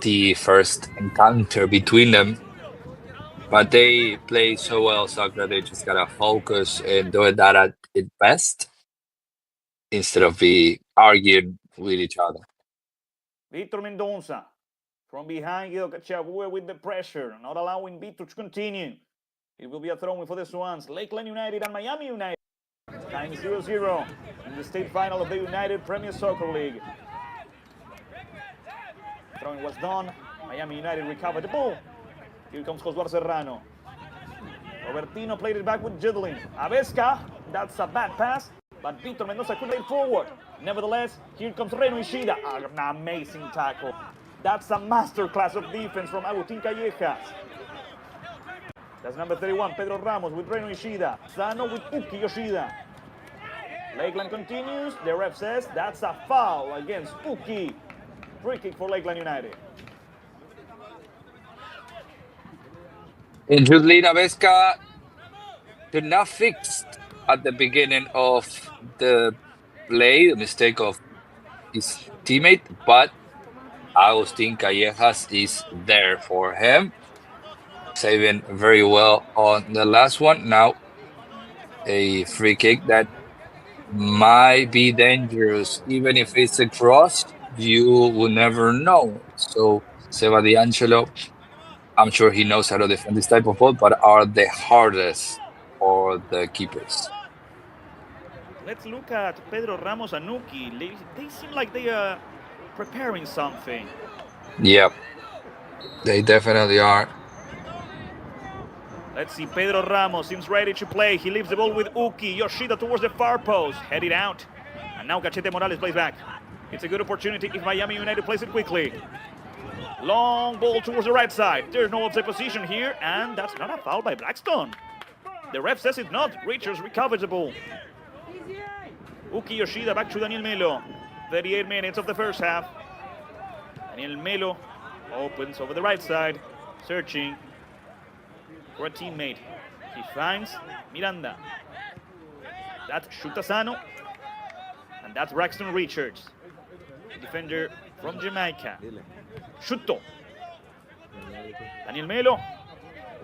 the first encounter between them. But they play so well soccer, they just gotta focus and do it that at its best instead of be arguing with each other. Victor Mendoza from behind, Guido Cachabue with the pressure, not allowing Victor to continue. It will be a throw-in for the Swans. Lakeland United and Miami United. Time 0-0 in the state final of the United Premier Soccer League. Throwing was done. Miami United recovered the ball. Here comes Josué Serrano. Robertino played it back with Judelin. Avesca, that's a bad pass, but Victor Mendoza could lay it forward. Nevertheless, here comes Reno Ishida. An amazing tackle. That's a masterclass of defense from Agustín Callejas. That's number 31, Pedro Ramos with Reno Ishida. Sano with Uki Yoshida. Lakeland continues. The ref says that's a foul against Uki. Free kick for Lakeland United. And Judelina Vesca did not fix at the beginning of the play, the mistake of his teammate, but Agustín Callejas is there for him, saving very well on the last one. Now a free kick that might be dangerous. Even if it's a cross, you will never know. So Seba D'Angelo, I'm sure he knows how to defend this type of ball, but are the hardest for the keepers. Let's look at Pedro Ramos and Uki. They seem like they are preparing something. Yep, they definitely are. Let's see, Pedro Ramos seems ready to play. He leaves the ball with Uki. Yoshida towards the far post, headed out. And now Cachete Morales plays back. It's a good opportunity if Miami United plays it quickly. Long ball towards the right side. There's no offside position here, and that's not a foul by Blackstone. The ref says it's not. Richards recovers the ball. Uki Yoshida back to Daniel Melo. 38 minutes of the first half. Daniel Melo opens over the right side, searching for a teammate. He finds Miranda. That's Shutasano. And that's Braxton Richards, defender from Jamaica. Shuto. Daniel Melo.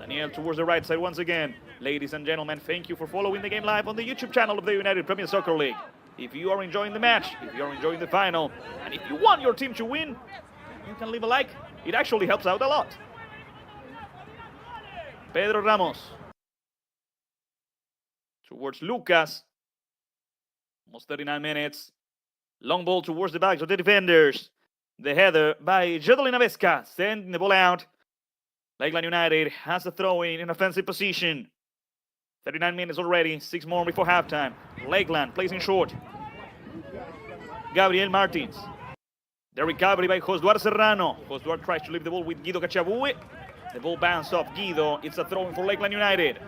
Daniel towards the right side once again. Ladies and gentlemen, thank you for following the game live on the YouTube channel of the United Premier Soccer League. If you are enjoying the match, if you are enjoying the final, and if you want your team to win, you can leave a like. It actually helps out a lot. Pedro Ramos. Towards Lucas. Almost 39 minutes. Long ball towards the backs of the defenders. The header by Jodelina Vesca, sending the ball out. Lakeland United has a throw-in in offensive position. 39 minutes already, 6 more before halftime. Lakeland plays in short. Gabriel Martins. The recovery by Josuar Serrano. Josuar tries to leave the ball with Guido Cachabue. The ball bounced off Guido. It's a throw-in for Lakeland United.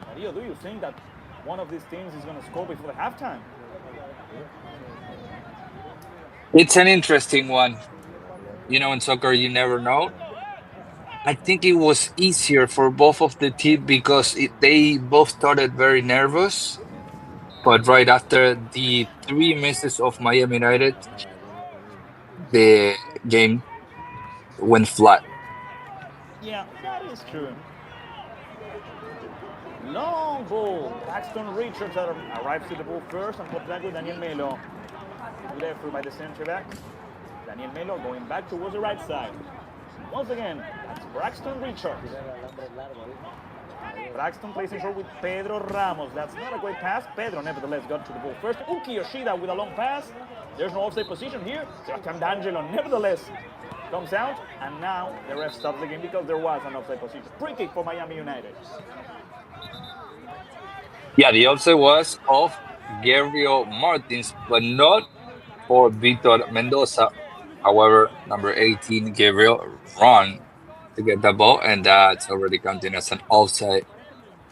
Mario, do you think that one of these teams is going to score before the halftime? It's an interesting one. You know, in soccer, you never know. I think it was easier for both of the teams because they both started very nervous. But right after the 3 misses of Miami United, the game went flat. Yeah, that is true. Long ball. Braxton Richards arrives to the ball first and contact with Daniel Melo. Good effort by the center back. Daniel Melo going back towards the right side. Once again, that's Braxton Richards. Braxton plays in short with Pedro Ramos. That's not a great pass. Pedro nevertheless got to the ball first. Uki Yoshida with a long pass. There's no offside position here. Sebastian D'Angelo nevertheless comes out. And now the ref stops the game because there was an offside position. Free kick for Miami United. Yeah, the offside was of Gabriel Martins, but not for Victor Mendoza. However, number 18, Gabriel, run to get the ball, and that's already counting as an offside.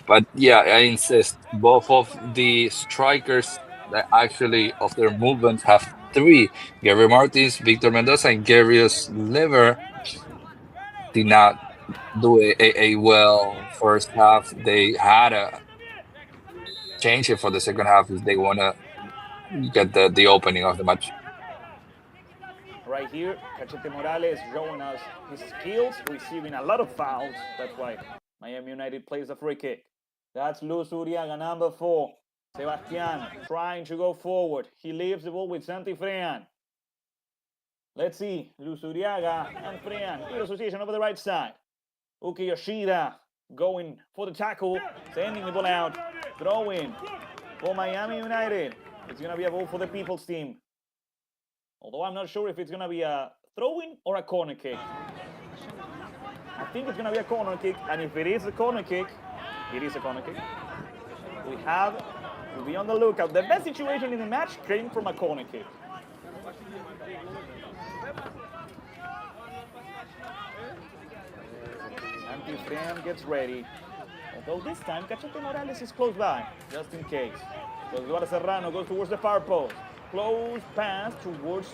But yeah, I insist, both of the strikers that actually of their movements have 3. Gabriel Martins, Victor Mendoza, and Gabriel's liver did not do a well first half. They had to change it for the second half if they want to get the opening of the match. Right here, Cachete Morales showing us his skills, receiving a lot of fouls. That's why Miami United plays the free kick. That's Luz Uriaga, number 4. Sebastian trying to go forward. He leaves the ball with Santi Frean. Let's see, Luz Uriaga and Frean. Good association over the right side. Uki Yoshida going for the tackle, sending the ball out. Throwing for Miami United. It's going to be a ball for the People's team. Although I'm not sure if it's going to be a throw-in or a corner kick. I think it's going to be a corner kick, and if it is a corner kick, it is a corner kick. We have to be on the lookout. The best situation in the match came from a corner kick. Santi Frean gets ready. Although this time, Cachete Morales is close by, just in case. Eduardo Serrano goes towards the far post. Close pass towards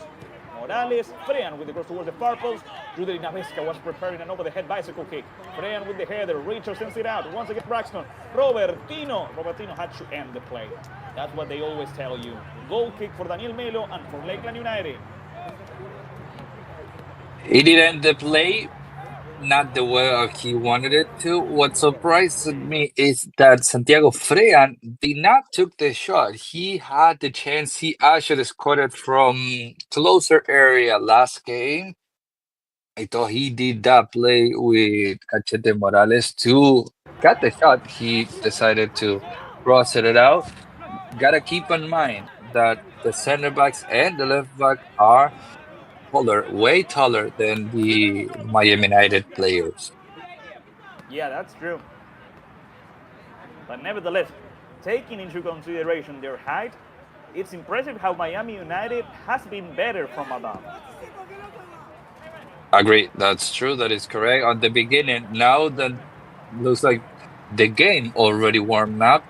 Morales. Frean with the cross towards the far post. Jodelina Vesca was preparing an over-the-head bicycle kick. Frean with the header. Richard sends it out. Once again, Braxton. Robertino had to end the play. That's what they always tell you. Goal kick for Daniel Melo and for Lakeland United. He did end the play not the way he wanted it to. What surprised me is that Santiago Frean did not took the shot. He had the chance. He actually scored it from closer area last game. I thought he did that play with Cachete Morales to get the shot. He decided to cross it out. Gotta keep in mind that the center backs and the left back are taller, way taller than the Miami United players. Yeah, that's true. But nevertheless, taking into consideration their height, it's impressive how Miami United has been better from above. Agree. That's true. That is correct. On the beginning, now that looks like the game already warmed up,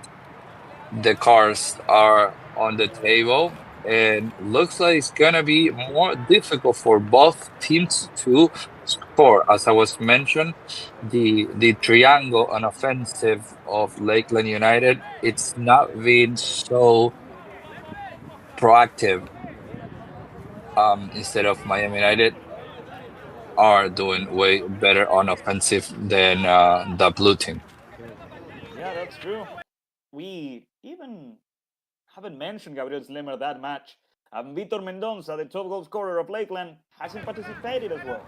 the cards are on the table, and looks like it's gonna be more difficult for both teams to score. As I was mentioned, the triangle on offensive of Lakeland United, it's not been so proactive. Instead of Miami United are doing way better on offensive than the blue team. Yeah, that's true. We even haven't mentioned Gabriel Slimer that much. And Vitor Mendonça, the top goal scorer of Lakeland, hasn't participated as well.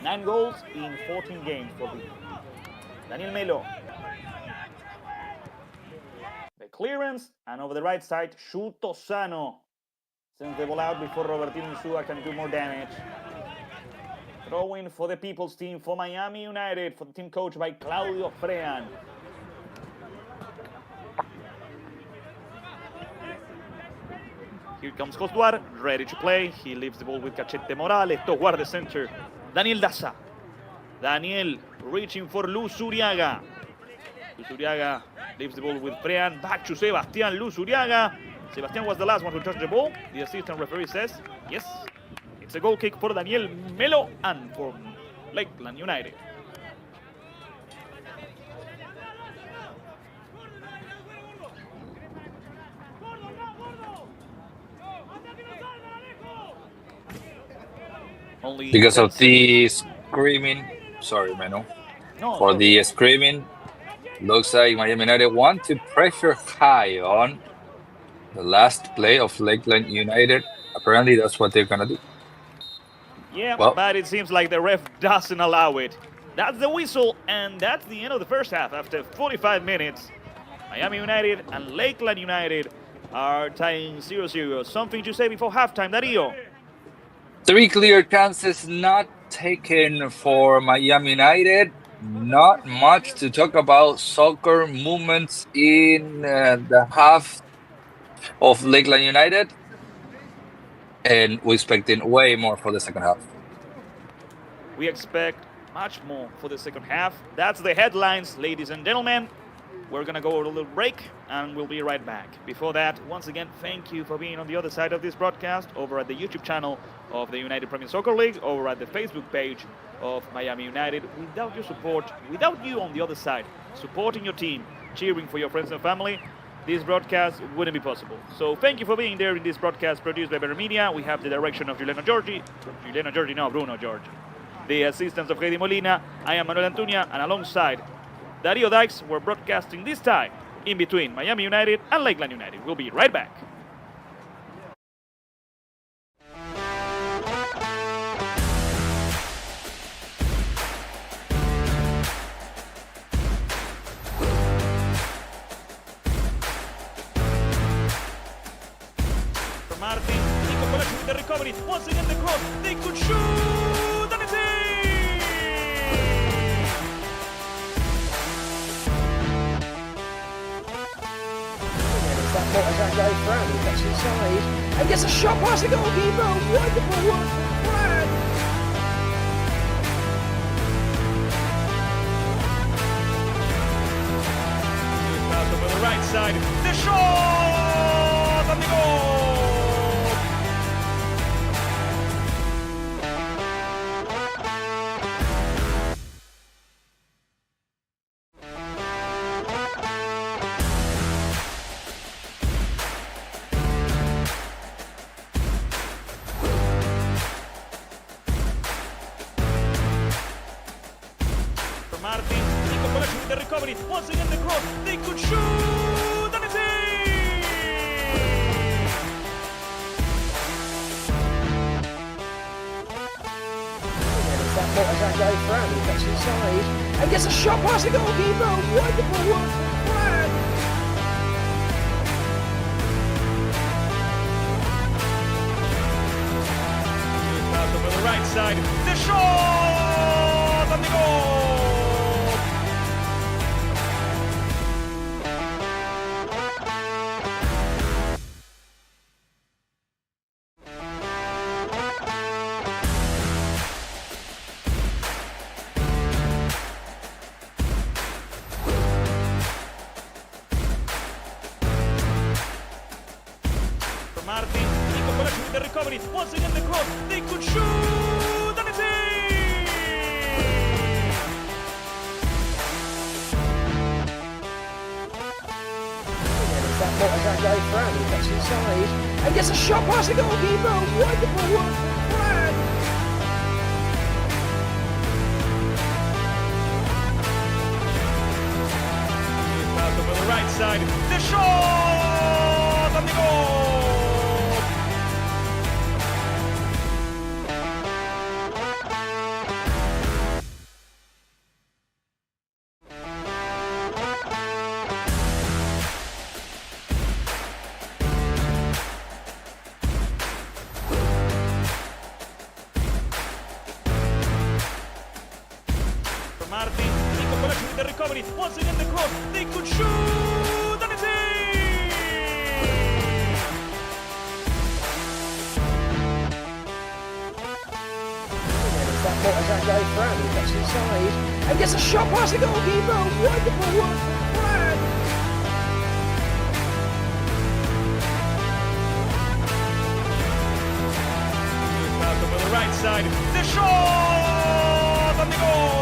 9 goals in 14 games for Vitor. Daniel Melo. The clearance, and over the right side, Sano sends the ball out before Robertino Insua can do more damage. Throwing for the people's team for Miami United, for the team coached by Claudio Frean. Here comes Josuar, ready to play. He leaves the ball with Cachete Morales toward the center. Daniel Daza. Daniel reaching for Luz Uriaga. Luz Uriaga leaves the ball with Frean. Back to Sebastián Luz Uriaga. Sebastián was the last one who touched the ball. The assistant referee says, yes, it's a goal kick for Daniel Melo and for Lakeland United. Only Because of the screaming, sorry, Meno. For the screaming, looks like Miami United want to pressure high on the last play of Lakeland United. Apparently, that's what they're gonna do. Yeah, well, but it seems like the ref doesn't allow it. That's the whistle, and that's the end of the first half. After 45 minutes, Miami United and Lakeland United are tying 0-0. Something to say before halftime, Darío? 3 clear chances not taken for Miami United. Not much to talk about soccer movements in the half of Lakeland United. And we're expecting way more for the second half. We expect much more for the second half. That's the headlines, ladies and gentlemen. We're going to go a little break, and we'll be right back. Before that, once again, thank you for being on the other side of this broadcast, over at the YouTube channel of the United Premier Soccer League, over at the Facebook page of Miami United. Without your support, without you on the other side, supporting your team, cheering for your friends and family, this broadcast wouldn't be possible. So thank you for being there in this broadcast produced by Better Media. We have the direction of Bruno Giorgi. The assistance of Heidi Molina. I am Manuel Antuña, and alongside Darío Dykes, we're broadcasting this tie in between Miami United and Lakeland United. We'll be right back. For Martin, Nico Coletti with the recovery. Once again, the cross. They could shoot, and it's in! That goes through, he gets inside and gets a shot past the goalkeeper. Wonderful work from Brad. Over the right side, the shot and the goal. Martin, Nico Coletti with the recovery. Once again, the cross. They could shoot, and it's in! That goes through, he gets inside and gets a shot past the goalkeeper. Wonderful work from Brad. Over the right side, the shot and the goal. recovery. Once again the cross. They could shoot, and it's in! That motor guy Fran, he gets inside and gets a shot past the goalkeeper. Wonderful one from Fran. Out over the right side. The shot and the goal. Martin, in combination with the recovery, once again the cross, they could shoot, and it's in! That motor guy Fran, he gets inside and gets a shot past the goalkeeper. Wonderful one from Fran. Out over the right side, the shot and the goal!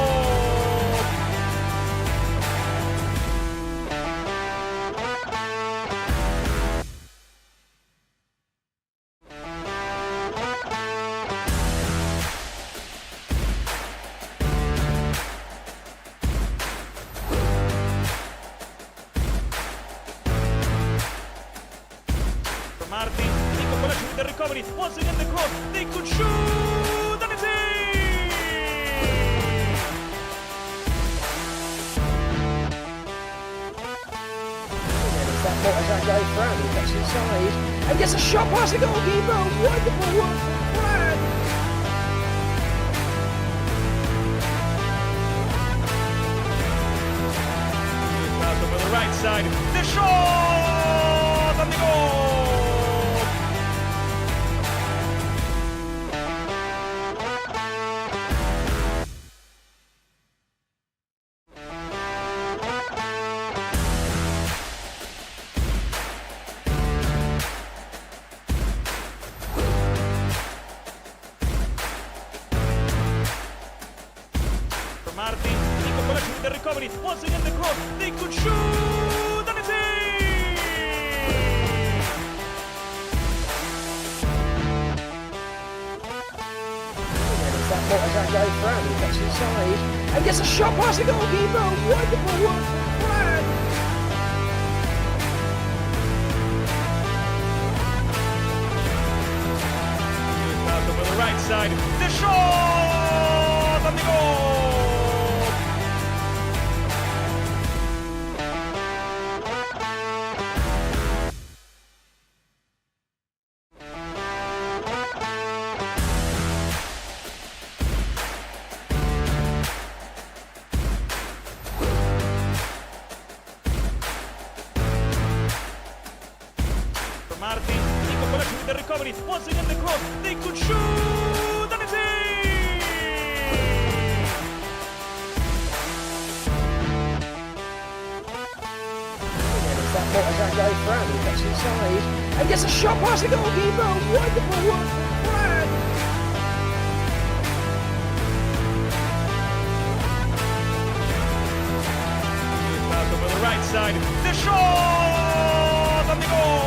Martin, in combination with the recovery, once again the cross, they could shoot, and it's in! That motor guy Fran, he gets inside and gets a shot past the goalkeeper. Wonderful one from Fran. Out over the right side, the shot and the goal! Martin, in combination with the recovery, once again the cross, they could shoot, and it's in! That motor guy Fran, he gets inside and gets a shot past the goalkeeper. Wonderful one from Fran. Out over the right side, the shot and the goal! Martin, in combination with the recovery, once again the cross, they could shoot, and it's in! That motor guy Fran, he gets inside and gets a shot past the goalkeeper. Wonderful one from Fran. Out over the right side, the shot and the goal!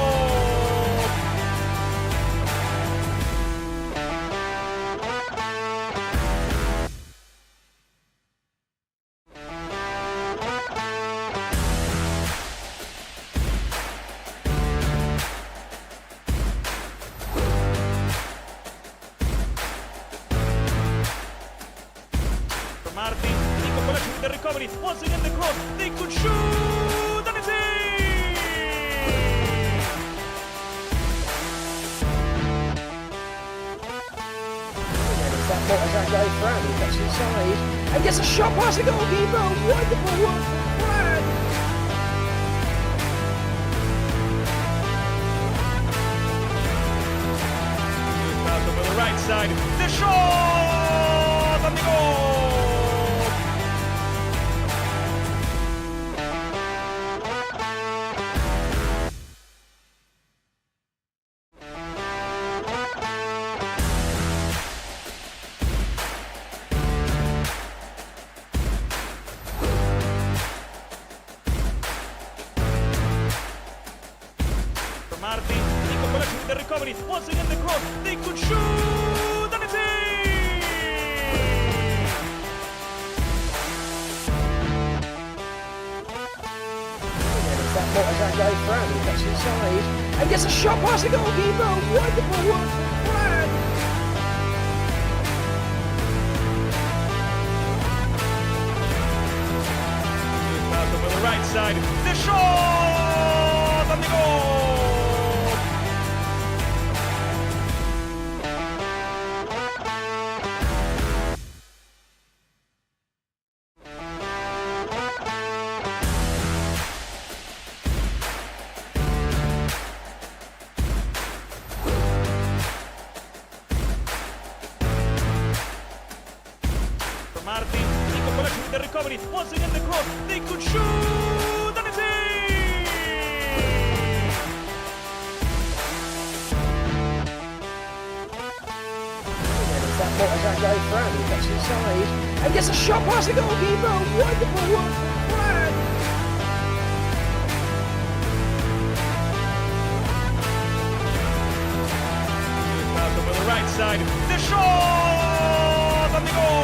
Martin, in combination with the recovery, once again the cross, they could shoot, and it's in! That motor guy Fran, he gets inside and gets a shot past the goalkeeper. Wonderful one from Fran. Out over the right side, the shot and the goal! recovery. Once again, the cross. They could shoot, and it's in! It's that ball as that goes through. He cuts inside and gets a shot past the goalkeeper. Wonderful work from Brad. With the right side, the shot and the goal! For Martin, Nico collection with the recovery. Once again, the cross. They could shoot, and it's in! It's that ball as that goes through. He cuts inside and gets a shot past the goalkeeper. Wonderful work from Brad. With the right side, the shot and the goal!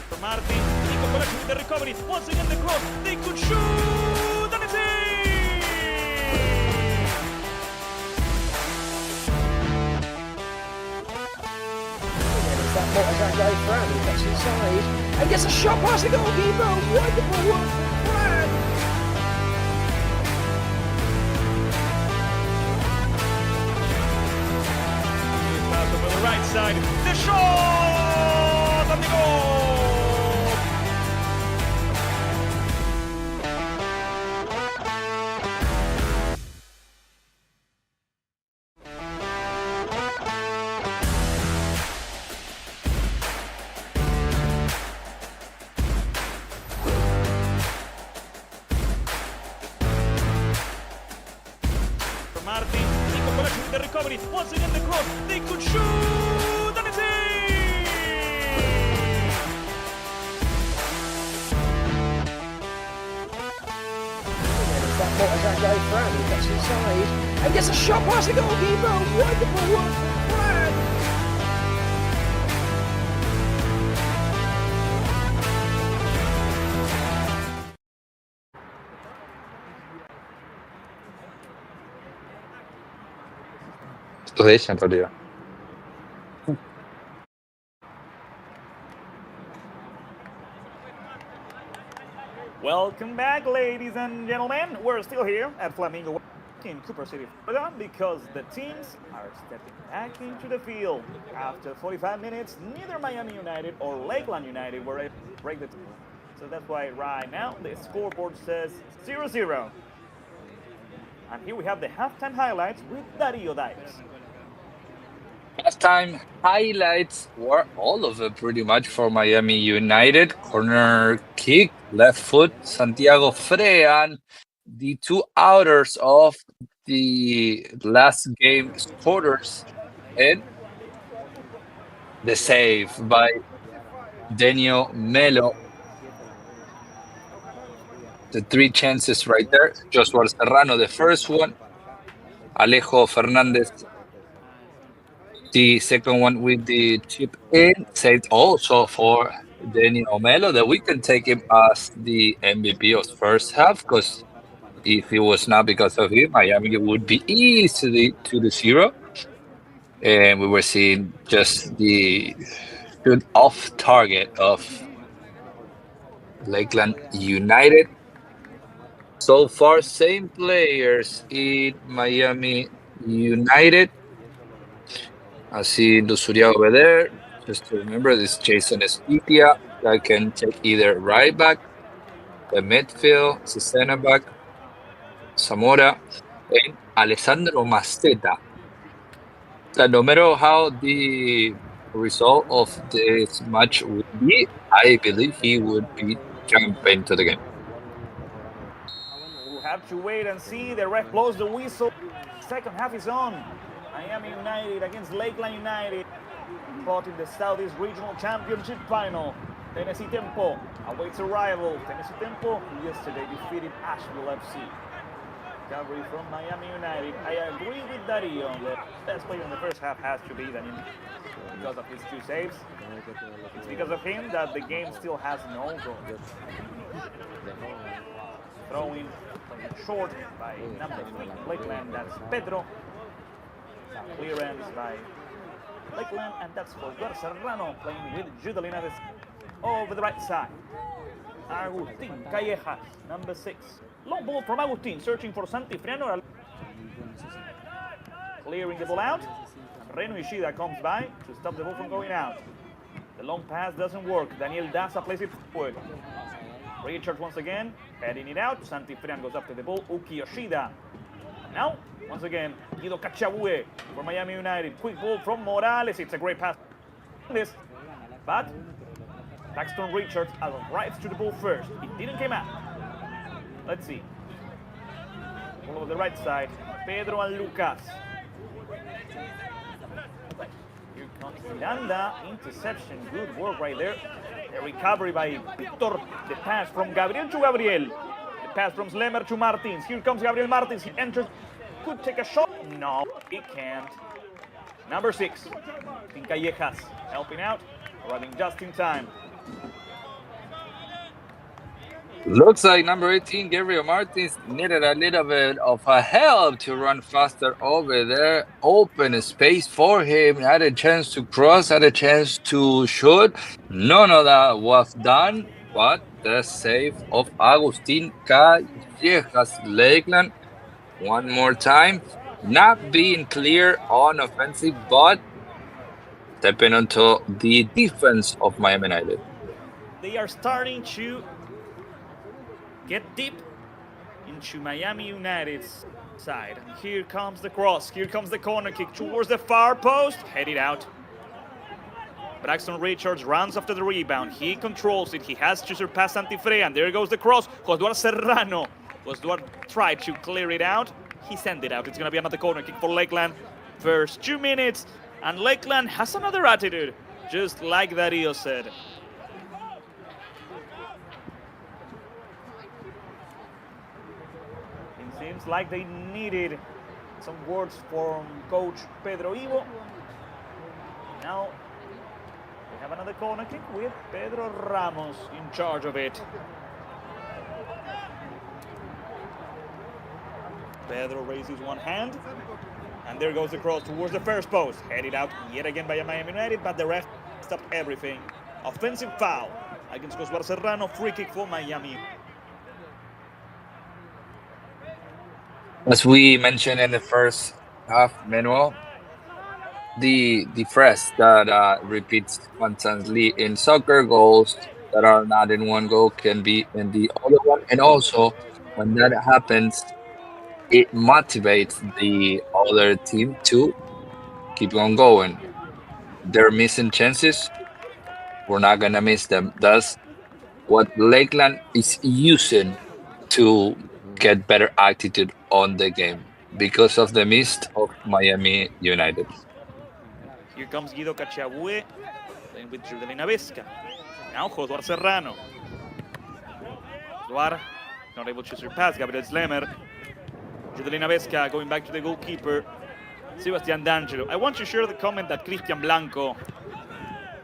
For Martin, Nico collection with the recovery. Once again, the cross. They could shoot, and it's in! It's that ball as that goes through. He cuts inside and gets a shot past the goalkeeper. Wonderful work from Brad. With the right side, the shot and the goal! For Martin, Nico collection with the recovery. Once again, the cross. They could shoot, and it's in! It's that ball as that goes through. He cuts inside and gets a shot past the goalkeeper. Wonderful work from Brad. Esto es de ella en realidad. Welcome back, ladies and gentlemen. We're still here at Flamingo in Cooper City, Florida, because the teams are stepping back into the field. After 45 minutes, neither Miami United or Lakeland United were able to break the tie. So that's why right now the scoreboard says 0-0. And here we have the halftime highlights with Darío Dias. Halftime highlights were all of it pretty much for Miami United. Corner kick, left foot, Santiago Frean, the two outers of the last game quarters, and the save by Daniel Melo. The three chances right there. Joshua Serrano, the first one. Alejo Fernandez, the second one with the chip in, saved also for Daniel Melo, that we can take him as the MVP of first half, because if it was not because of him, Miami would be easily 2-0. And we were seeing just the good off target of Lakeland United. So far, same players in Miami United. I see Lusuria over there. Just to remember, this is Jason Espitia that can take either right back, the midfield, center back, Zamora, and Alessandro Masteta. So no matter how the result of this match would be, I believe he would be jump into the game. We'll have to wait and see. The ref blows the whistle. Second half is on. Miami United against Lakeland United. Fought in the Southeast Regional Championship Final. Tennessee Tempo awaits a rival. Tennessee Tempo yesterday defeated Asheville FC. Recovery from Miami United. I agree with Darío. The best player in the first half has to be Daniel because of his 2 saves. It's because of him that the game still has no goal. Throwing short by number 3, Lakeland. That's Pedro. Clearance by Lakeland, and that's for Eduardo Serrano playing with Judalina over the right side. Agustin Callejas, number 6. Long ball from Agustin, searching for Santi Friano. Clearing the ball out. Reno Ishida comes by to stop the ball from going out. The long pass doesn't work. Daniel Daza plays it forward. Richards once again, heading it out. Santi Friano goes up to the ball. Uki Yoshida. Now, once again, Guido Cachabue for Miami United. Quick ball from Morales. It's a great pass. But Paxton Richards arrives to the ball first. It didn't come out. Let's see. Ball over the right side. Pedro and Lucas. Here comes Miranda. Interception. Good work right there. The recovery by Victor. The pass from Gabriel to Gabriel. The pass from Slemer to Martins. Here comes Gabriel Martins. He enters. Could take a shot. No, he can't. Number 6. Callejas helping out. Arriving just in time. Looks like number 18, Gabriel Martins, needed a little bit of a help to run faster over there. Open space for him. Had a chance to cross, had a chance to shoot. None of that was done, but the save of Agustin Callejas. Lakeland, one more time, not being clear on offensive, but stepping onto the defense of Miami United. They are starting to get deep into Miami United's side. And here comes the cross. Here comes the corner kick towards the far post. Headed out. Braxton Richards runs after the rebound. He controls it. He has to surpass Santifre. And there goes the cross. Josué Serrano. Josué tried to clear it out. He sent it out. It's going to be another corner kick for Lakeland. First 2 minutes. And Lakeland has another attitude. Just like Darío said. Seems like they needed some words from coach Pedro Ivo. Now we have another corner kick with Pedro Ramos in charge of it. Pedro raises one hand, and there goes the cross towards the first post. Headed out yet again by Miami United, but the ref stopped everything. Offensive foul against Josué Serrano. Free kick for Miami. As we mentioned in the first half, Manuel, the phrase that repeats constantly in soccer, goals that are not in one goal can be in the other one. And also, when that happens, it motivates the other team to keep on going. They're missing chances. We're not going to miss them. That's what Lakeland is using to get better attitude on the game because of the mist of Miami United. Here comes Guido Cachabue playing with Judalina Vesca. Now Josué Serrano. Josué not able to surpass Gabriel Slemer. Judalina Vesca going back to the goalkeeper, Sebastián D'Angelo. I want to share the comment that Cristian Blanco,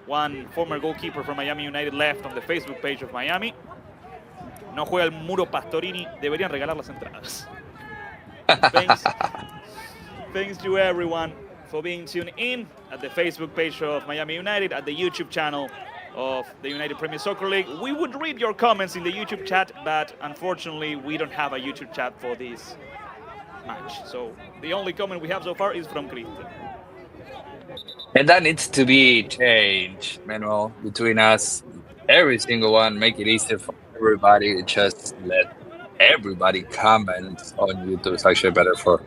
one former goalkeeper from Miami United, left on the Facebook page of Miami. No juega el Muro Pastorini. Deberían regalar las entradas. Thanks to everyone for being tuned in at the Facebook page of Miami United, at the YouTube channel of the United Premier Soccer League. We would read your comments in the YouTube chat, but unfortunately we don't have a YouTube chat for this match. So the only comment we have so far is from Cristian. And that needs to be changed, Manuel, between us. Every single one, make it easier for everybody. Just let everybody comment on YouTube. It's actually better for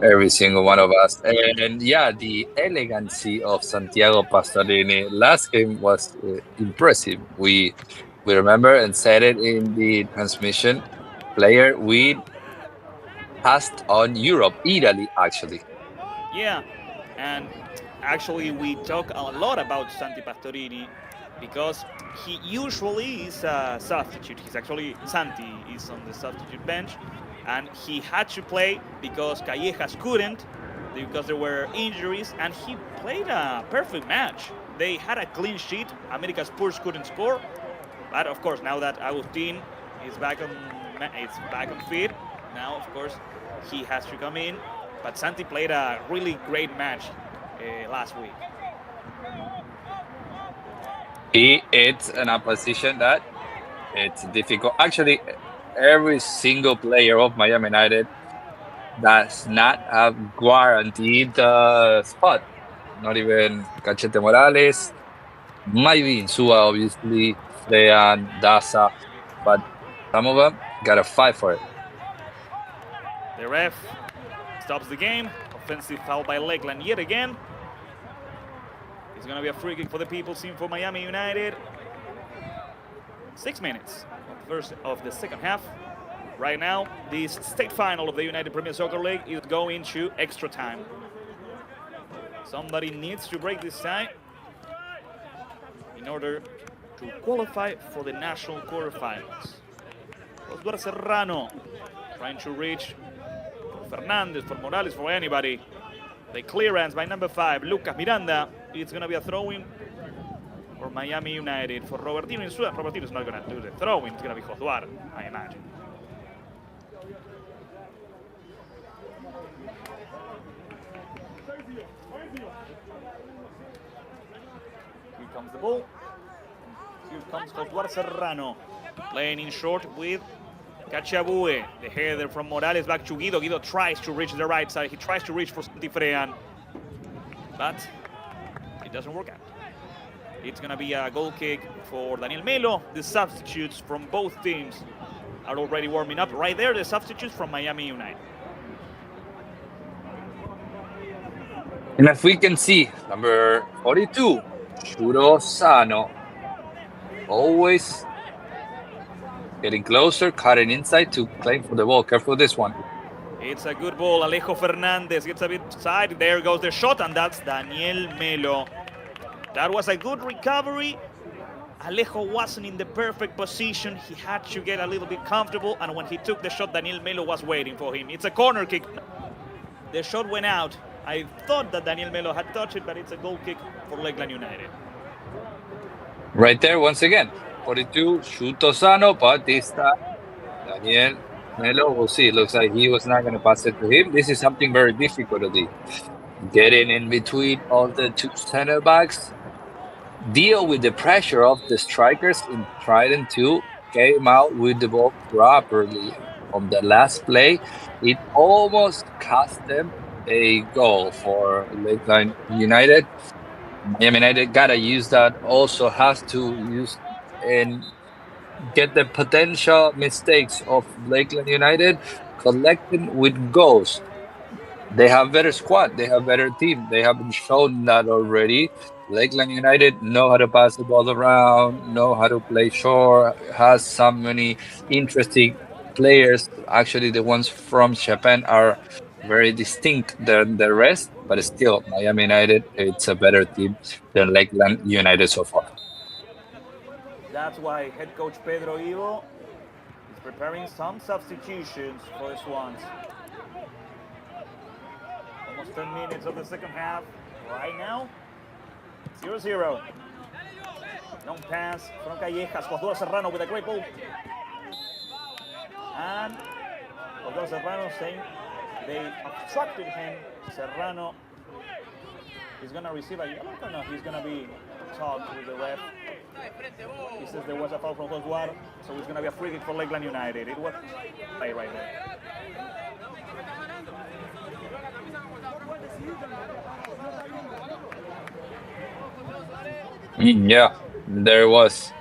every single one of us. And yeah, the elegancy of Santiago Pastorini last game was impressive. We We remember and said it in the transmission. Player we passed on Europe, Italy actually. Yeah, and actually we talk a lot about Santi Pastorini because he usually is a substitute. He's actually Santi is on the substitute bench, and he had to play because Callejas couldn't because there were injuries, and he played a perfect match. They had a clean sheet. America Spurs couldn't score, but of course now that Agustin is back on feet, now of course he has to come in. But Santi played a really great match last week. He is in a position that it's difficult. Actually, every single player of Miami United does not have guaranteed spot. Not even Cachete Morales, maybe Insua, obviously, Freyan, Daza, but some of them gotta fight for it. The ref stops the game. Offensive foul by Lakeland yet again. It's going to be a free kick for the People's Team for Miami United. 6 minutes of the second half. Right now, the state final of the United Premier Soccer League is going to extra time. Somebody needs to break this tie in order to qualify for the national quarterfinals. Osvaldo Serrano trying to reach Fernandez, for Morales, for anybody. The clearance by number 5, Lucas Miranda. It's going to be a throw-in for Miami United. For Robertino Insua, Robertino's not going to do the throw-in. It's going to be Josuar, I imagine. Here comes the ball. Here comes Josuar Serrano. Playing in short with Cachabue, the header from Morales back to Guido. Guido tries to reach the right side. He tries to reach for Santi Freyan, but it doesn't work out. It's going to be a goal kick for Daniel Melo. The substitutes from both teams are already warming up. Right there, the substitutes from Miami United. And if we can see, number 42, Shuro Sano, always getting closer, cutting inside to claim for the ball. Careful this one. It's a good ball. Alejo Fernandez gets a bit side. There goes the shot, and that's Daniel Melo. That was a good recovery. Alejo wasn't in the perfect position. He had to get a little bit comfortable, and when he took the shot, Daniel Melo was waiting for him. It's a corner kick. The shot went out. I thought that Daniel Melo had touched it, but it's a goal kick for Lakeland United. Right there, once again. 42, Shutosano, but this time, Daniel Melo, we'll see. It looks like he was not going to pass it to him. This is something very difficult to do. Getting in between all the two center backs, deal with the pressure of the strikers in Trident 2, came out with the ball properly. On the last play, it almost cost them a goal for Lakeland United. Miami United gotta use that, also has to use and get the potential mistakes of Lakeland United collecting with goals. They have better squad, they have better team, they have shown that already. Lakeland United know how to pass the ball around, know how to play short, has so many interesting players. Actually, the ones from Japan are very distinct than the rest, but still, Miami United, it's a better team than Lakeland United so far. That's why head coach Pedro Ivo is preparing some substitutions for the Swans. Almost 10 minutes of the second half. Right now, 0-0. Long pass from Callejas. Osvaldo Serrano with a great ball. And Osvaldo Serrano saying they obstructed him. Serrano is going to receive a yellow card. No, he's going to be talked with the ref. He says there was a foul from Josuar, so it's going to be a free kick for Lakeland United. It was play right there. Yeah, there was.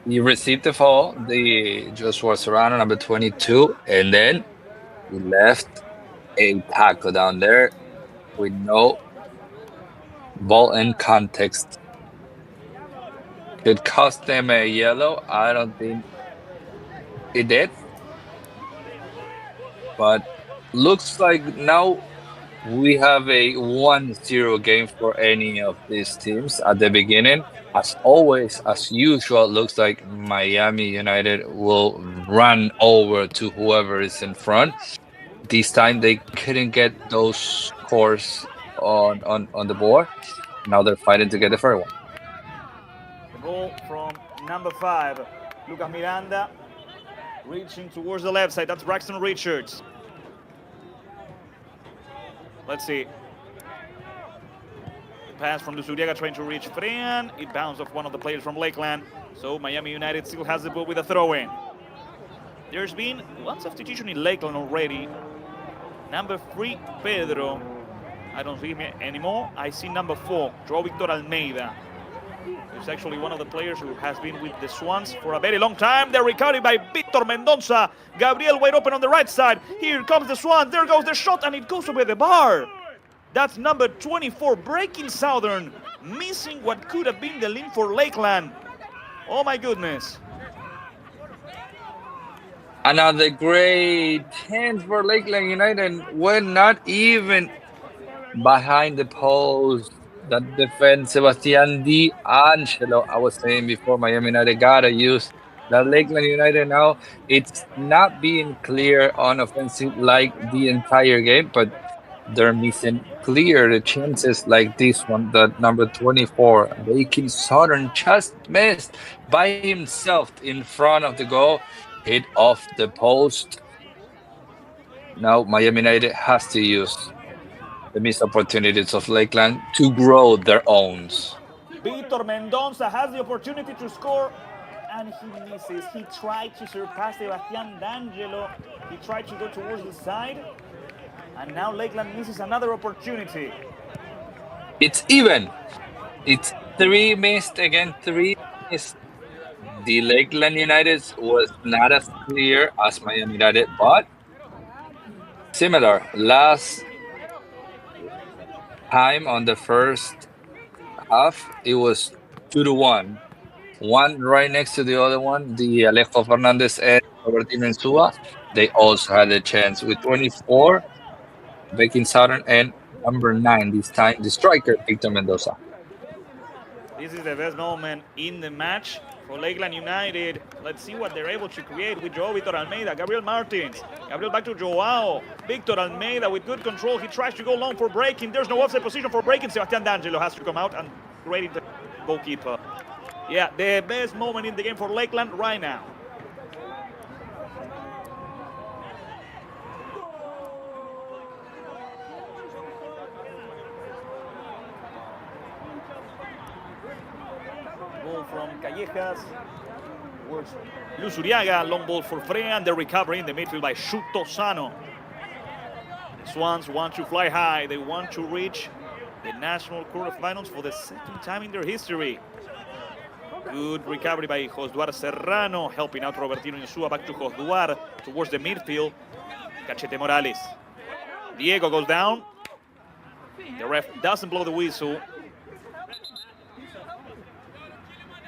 He received the foul, the Joshua Serrano, number 22, and then he left a tackle down there with no ball in context. It cost them a yellow. I don't think it did, but looks like now we have a 1-0 game for any of these teams at the beginning. As always, as usual, looks like Miami United will run over to whoever is in front. This time they couldn't get those scores on the board. Now they're fighting to get the first one. The ball from number 5, Lucas Miranda, reaching towards the left side. That's Braxton Richards. Let's see. The pass from Luzuriaga trying to reach Frean. It bounced off one of the players from Lakeland. So Miami United still has the ball with a throw-in. There's been one substitution in Lakeland already. Number 3, Pedro. I don't see him anymore. I see number 4, Joao Victor Almeida. He's actually one of the players who has been with the Swans for a very long time. They're recovered by Victor Mendonça. Gabriel wide open on the right side. Here comes the Swans. There goes the shot, and it goes over the bar. That's number 24, breaking Southern. Missing what could have been the lead for Lakeland. Oh my goodness. Another great chance for Lakeland United. We're not even behind the post. That defense, Sebastian D'Angelo. I was saying before, Miami United gotta use that. Lakeland United now, it's not being clear on offensive like the entire game, but they're missing clear the chances like this one. That number 24, Lakeland Southern, just missed by himself in front of the goal, hit off the post. Now Miami United has to use the missed opportunities of Lakeland to grow their owns. Victor Mendonça has the opportunity to score, and he misses. He tried to surpass Sebastian D'Angelo. He tried to go towards the side, and now Lakeland misses another opportunity. It's even. It's 3 missed again, 3 missed. The Lakeland United was not as clear as Miami United, but similar. Last time on the first half, it was 2-1. One right next to the other one, the Alejo Fernandez and Robertino Insua. They also had a chance with 24, Baking Southern, and number 9 this time, the striker, Victor Mendoza. This is the best moment in the match for Lakeland United. Let's see what they're able to create with Joao Victor Almeida, Gabriel Martins. Gabriel back to Joao. Victor Almeida with good control. He tries to go long for breaking. There's no offside position for breaking. Sebastian D'Angelo has to come out and create the goalkeeper. Yeah, the best moment in the game for Lakeland right now. Ball from Callejas. Towards Luzuriaga. Long ball for Frean. The recovery in the midfield by Shuto Sano. The Swans want to fly high. They want to reach the national quarterfinals for the second time in their history. Good recovery by Josduar Serrano, helping out Robertino Insua. Back to Josduar towards the midfield. Cachete Morales. Diego goes down. The ref doesn't blow the whistle.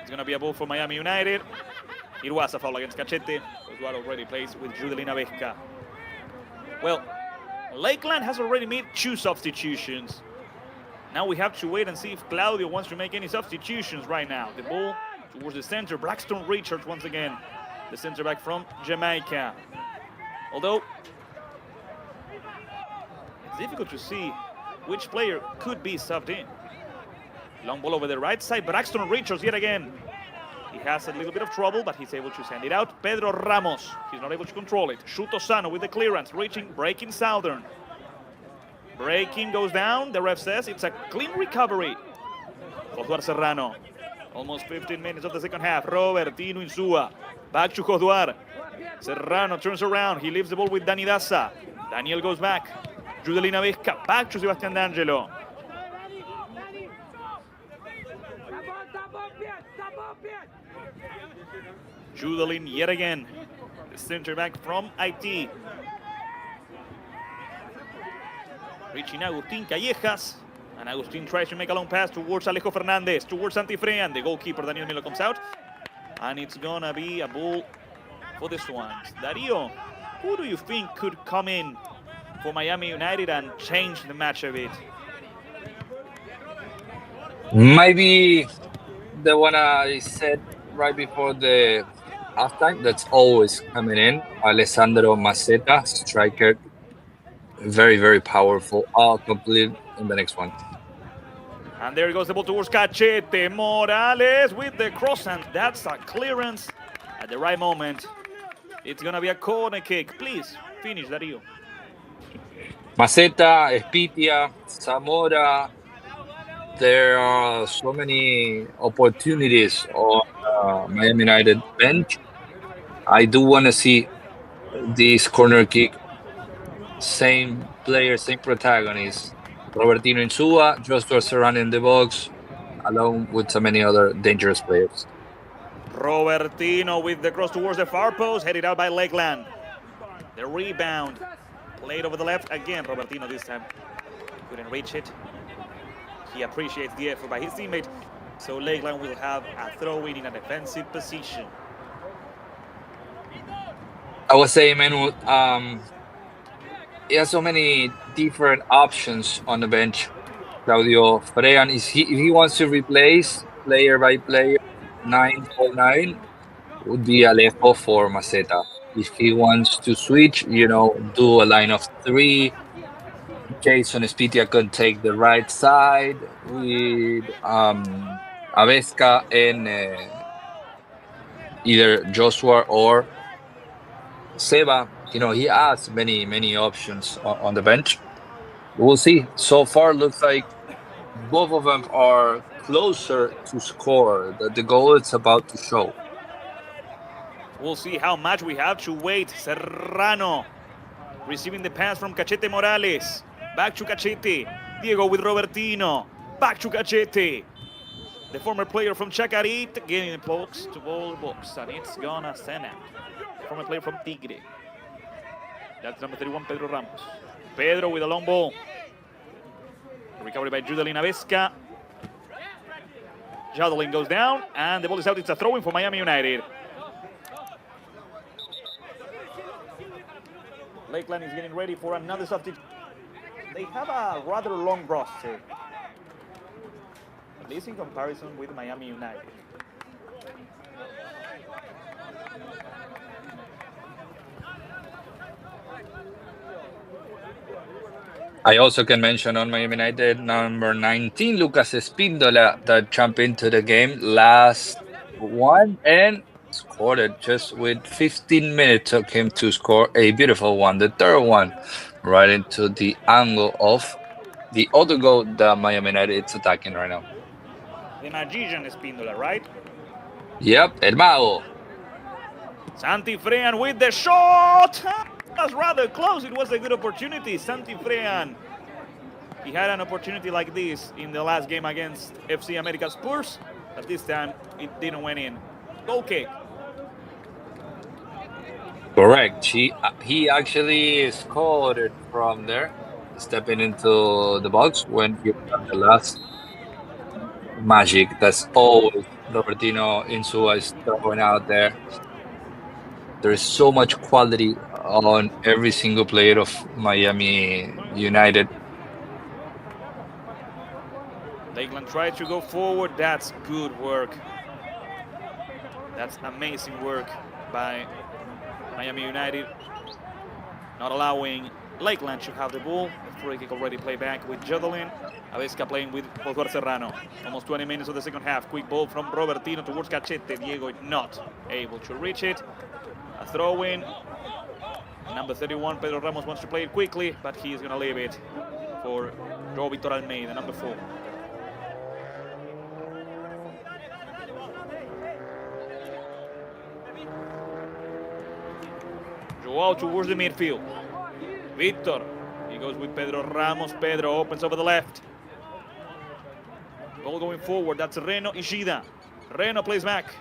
It's going to be a ball for Miami United. It was a foul against Cachete. Josduar already plays with Judelina Vesca. Well, Lakeland has already made 2 substitutions. Now we have to wait and see if Claudio wants to make any substitutions right now. The ball towards the center. Braxton Richards once again. The center back from Jamaica. Although, it's difficult to see which player could be subbed in. Long ball over the right side. Braxton Richards yet again. He has a little bit of trouble, but he's able to send it out. Pedro Ramos. He's not able to control it. Shuto Sano with the clearance. Reaching, breaking Southern. Breaking goes down. The ref says it's a clean recovery. Josduar Serrano. Almost 15 minutes of the second half. Robertino Insua. Back to Josduar. Serrano turns around. He leaves the ball with Dani Daza. Daniel goes back. Judelina Vesca. Back to Sebastian D'Angelo. Judelin yet again. The center back from IT. Reaching Agustín Callejas. And Agustin tries to make a long pass towards Alejo Fernandez, towards Santifrean. The goalkeeper, Daniel Milo, comes out. And it's gonna be a ball for the Swans. Darío, who do you think could come in for Miami United and change the match a bit? Maybe the one I said right before the halftime, that's always coming in. Alessandro Maceta, striker. Very, very powerful. I'll complete in the next one. And there goes the ball towards Cachete. Morales with the cross, and that's a clearance at the right moment. It's gonna be a corner kick. Please finish, Darío. Maceta, Espitia, Zamora. There are so many opportunities on Miami United bench. I do want to see this corner kick. Same player, same protagonist. Robertino Insua, Joshua Serrano in the box, along with so many other dangerous players. Robertino with the cross towards the far post, headed out by Lakeland. The rebound, played over the left. Again, Robertino this time couldn't reach it. He appreciates the effort by his teammate. So Lakeland will have a throw-in a defensive position. I was saying, Manu, he has so many different options on the bench. Claudio Freyan, if he wants to replace player by player, 9-4-9 would be Alejo for Maceta. If he wants to switch, do a line of 3, Jason Espitia can take the right side with Avesca and either Joshua or Seba. He has many options on the bench. We'll see. So far, looks like both of them are closer to score. The goal is about to show. We'll see how much we have to wait. Serrano receiving the pass from Cachete Morales. Back to Cachete. Diego with Robertino. Back to Cachete. The former player from Chacarita getting the box to ball box. And it's gonna send out. Former player from Tigre. That's number 31, Pedro Ramos. Pedro with a long ball. Recovery by Judelin Avesca. Judelin goes down, and the ball is out. It's a throw-in for Miami United. Lakeland is getting ready for another substitution. They have a rather long roster, at least in comparison with Miami United. I also can mention on Miami United, number 19, Lucas Espíndola, that jumped into the game last one and scored it just with 15 minutes took him to score a beautiful one, the third one, right into the angle of the other goal that Miami United is attacking right now. The magician Espíndola, right? Yep, El Mago. Santifrean with the shot! That's rather close. It was a good opportunity. Santifrean. He had an opportunity like this in the last game against FC America Spurs, but this time it didn't went in. Goal kick. Correct. He actually scored it from there, stepping into the box when he got the last magic. That's always Robertino Insua is throwing out there. There is so much quality on every single player of Miami United. Lakeland tried to go forward. That's good work. That's amazing work by Miami United. Not allowing Lakeland to have the ball. Free kick already played back with Judelin. Avesca playing with Josué Serrano. Almost 20 minutes of the second half. Quick ball from Robertino towards Cachete. Diego not able to reach it. A throw-in. Number 31, Pedro Ramos wants to play it quickly, but he's going to leave it for João Vitor Almeida, number 4. João towards the midfield. Vitor, he goes with Pedro Ramos. Pedro opens over the left. Ball going forward, that's Reno Ishida. Reno plays back.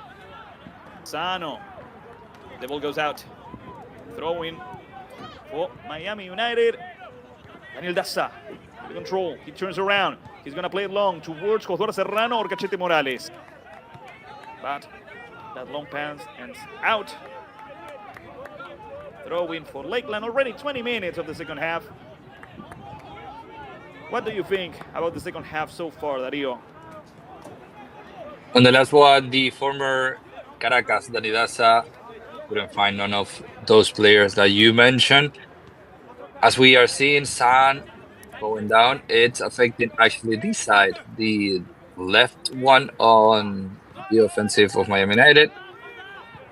Sano. The ball goes out. Throw-in for Miami United. Daniel Daza, the control. He turns around. He's going to play it long towards Josué Serrano or Cachete Morales. But that long pass ends out. Throw in for Lakeland. Already 20 minutes of the second half. What do you think about the second half so far, Darío? On the last one, the former Caracas, Danidaza, couldn't find none of those players that you mentioned. As we are seeing San going down, it's affecting actually this side, the left one on the offensive of Miami United,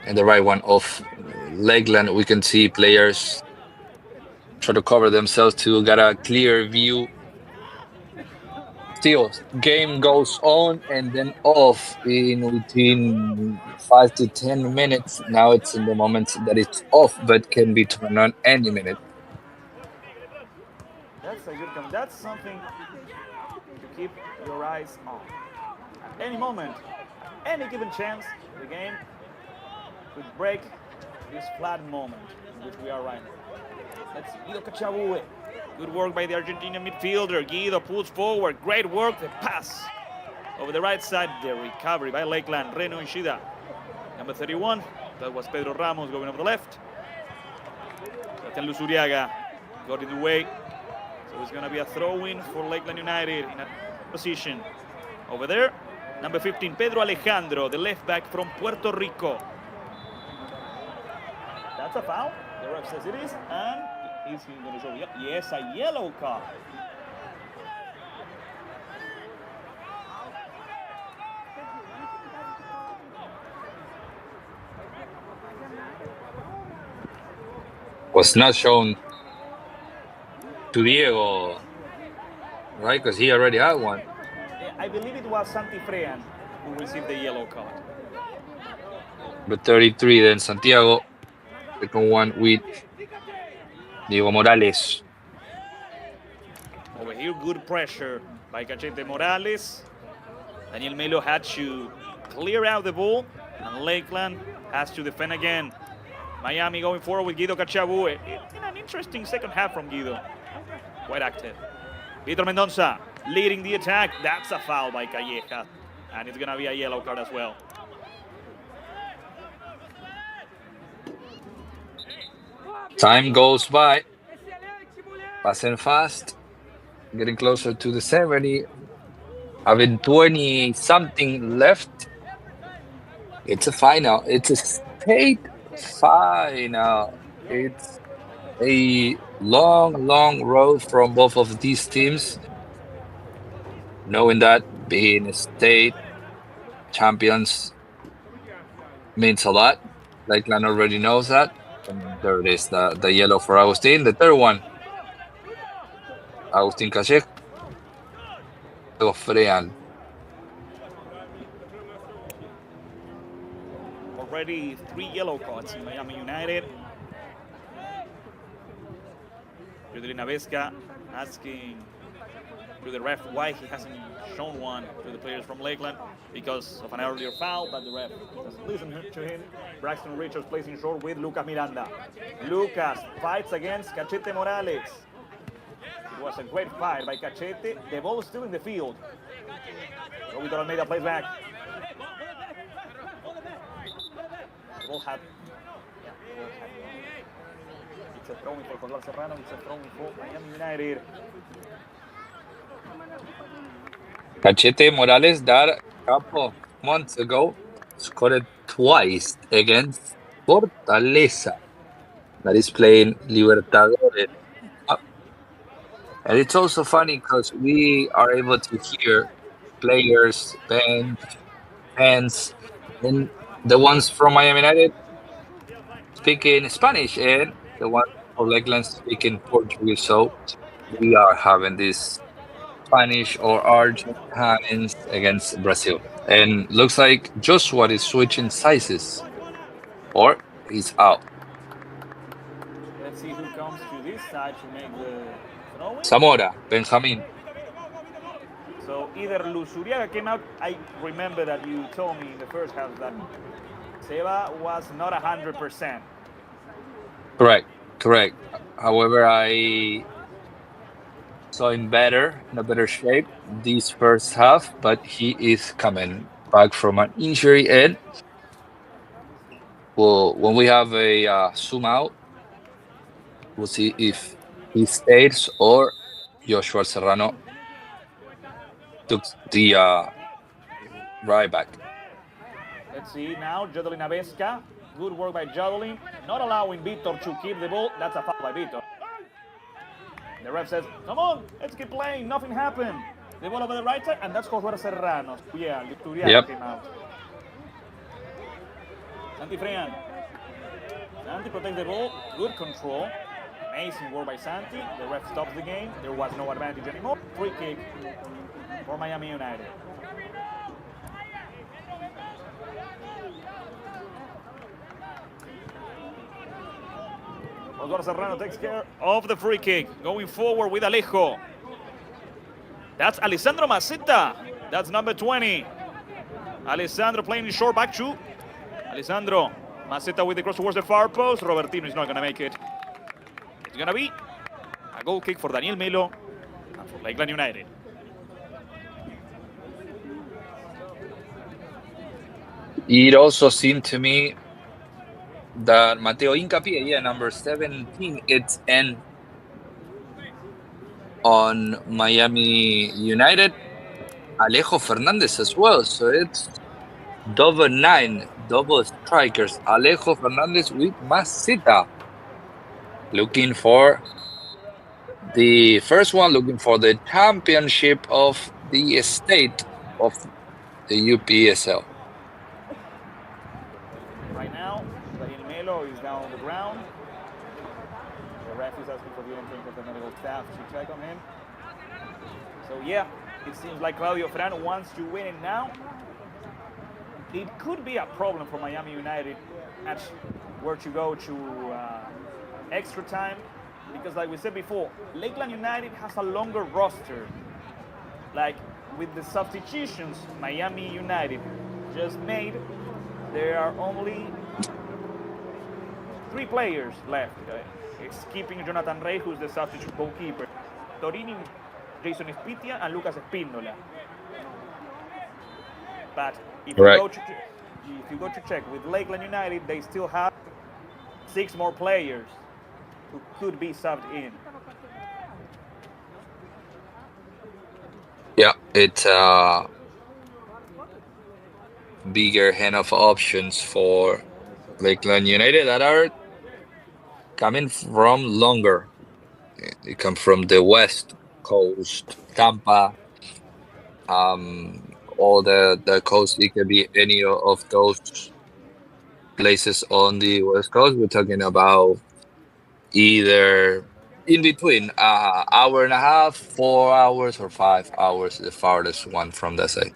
and the right one of Lakeland. We can see players try to cover themselves to get a clear view. Still, game goes on and then off in between 5 to 10 minutes. Now it's in the moment that it's off, but can be turned on any minute. That's a good comment. That's something to keep your eyes on. At any moment, at any given chance, the game could break this flat moment in which we are right now. Let's see, Guido Cachabue. Good work by the Argentinian midfielder. Guido pulls forward. Great work. The pass over the right side. The recovery by Lakeland. Reno Ishida. Number 31. That was Pedro Ramos going over the left. Sebastián Luzuriaga got in the way. So it's going to be a throw-in for Lakeland United in a position. Over there, number 15, Pedro Alejandro, the left back from Puerto Rico. That's a foul. The ref says it is. And is he going to show? Yes, a yellow card. Was not shown to Diego, right? Because he already had one. I believe it was Santi Frean who received the yellow card. But 33 then Santiago, second one with Diego Morales. Over here, good pressure by Cachete Morales. Daniel Melo had to clear out the ball, and Lakeland has to defend again. Miami going forward with Guido Cachabue. In an interesting second half from Guido. Quite active. Vitor Mendonça leading the attack. That's a foul by Calleja. And it's going to be a yellow card as well. Time goes by. Passing fast. Getting closer to the 70. Having 20-something left. It's a final. It's a state final. It's a long road from both of these teams. Knowing that being state champions means a lot. Lakeland already knows that. And there it is, the yellow for Agustin. The third one, Agustin Calleja. Frean. Already 3 yellow cards in Miami United. Yudrina Vesca asking to the ref why he hasn't shown one to the players from Lakeland because of an earlier foul, but the ref doesn't listen to him. Braxton Richards placing short with Lucas Miranda. Lucas fights against Cachete Morales. It was a great fight by Cachete. The ball is still in the field. Robito Almeida plays back. The ball had. It's a throw-in for Josué Serrano. It's a throw-in for Miami United. Cachete Morales, that a couple months ago, scored twice against Fortaleza, that is playing Libertadores. And it's also funny because we are able to hear players, fans, and the ones from Miami United speaking Spanish, and the ones from Lakeland speaking Portuguese. So we are having this Spanish or Argentines against Brazil. And looks like Joshua is switching sizes, or he's out. Let's see who comes to this side to make the throw-in. Zamora, Benjamin. So either Luzuriaga came out. I remember that you told me in the first half that Seba was not 100%. Correct. However, saw him in a better shape this first half, but he is coming back from an injury, and well, when we have a zoom out, we'll see if he stays or Joshua Serrano took the right back. Let's see now, Jodelin Avesca. Good work by Jodelin. Not allowing Vitor to keep the ball. That's a foul by Vitor. The ref says, come on, let's keep playing. Nothing happened. The ball over the right side, and that's Joshua Serrano. Yeah, Turiano came out. Santi Frean. Santi protects the ball. Good control. Amazing work by Santi. The ref stops the game. There was no advantage anymore. Free kick for Miami United. Joshua Serrano takes care of the free kick. Going forward with Alejo. That's Alessandro Maceta. That's number 20. Alessandro playing in short back two. Alessandro Maceta with the cross towards the far post. Robertino is not going to make it. It's going to be a goal kick for Daniel Melo and for Lakeland United. It also seemed to me that Mateo Hincapié, number 17, it's in on Miami United. Alejo Fernandez as well. So it's double 9, double strikers. Alejo Fernandez with Maceta. Looking for the first one, looking for the championship of the state of the UPSL. Right now, Daniel Melo is down on the ground. The ref is asking for the entrance of the medical staff to check on him. So yeah, it seems like Claudio Fran wants to win it now. It could be a problem for Miami United match were to go to extra time, because like we said before, Lakeland United has a longer roster. Like with the substitutions Miami United just made, there are only 3 players left. It's keeping Jonathan Rey, who's the substitute goalkeeper, Torini, Jason Espitia, and Lucas Espíndola. But if you go to check with Lakeland United, they still have 6 more players who could be subbed in. Yeah, it's a bigger hand of options for Lakeland United that are coming from longer. They come from the West Coast, Tampa, all the coast. It could be any of those places on the West Coast. We're talking about either in between hour and a half, 4 hours, or 5 hours, the farthest one from the side.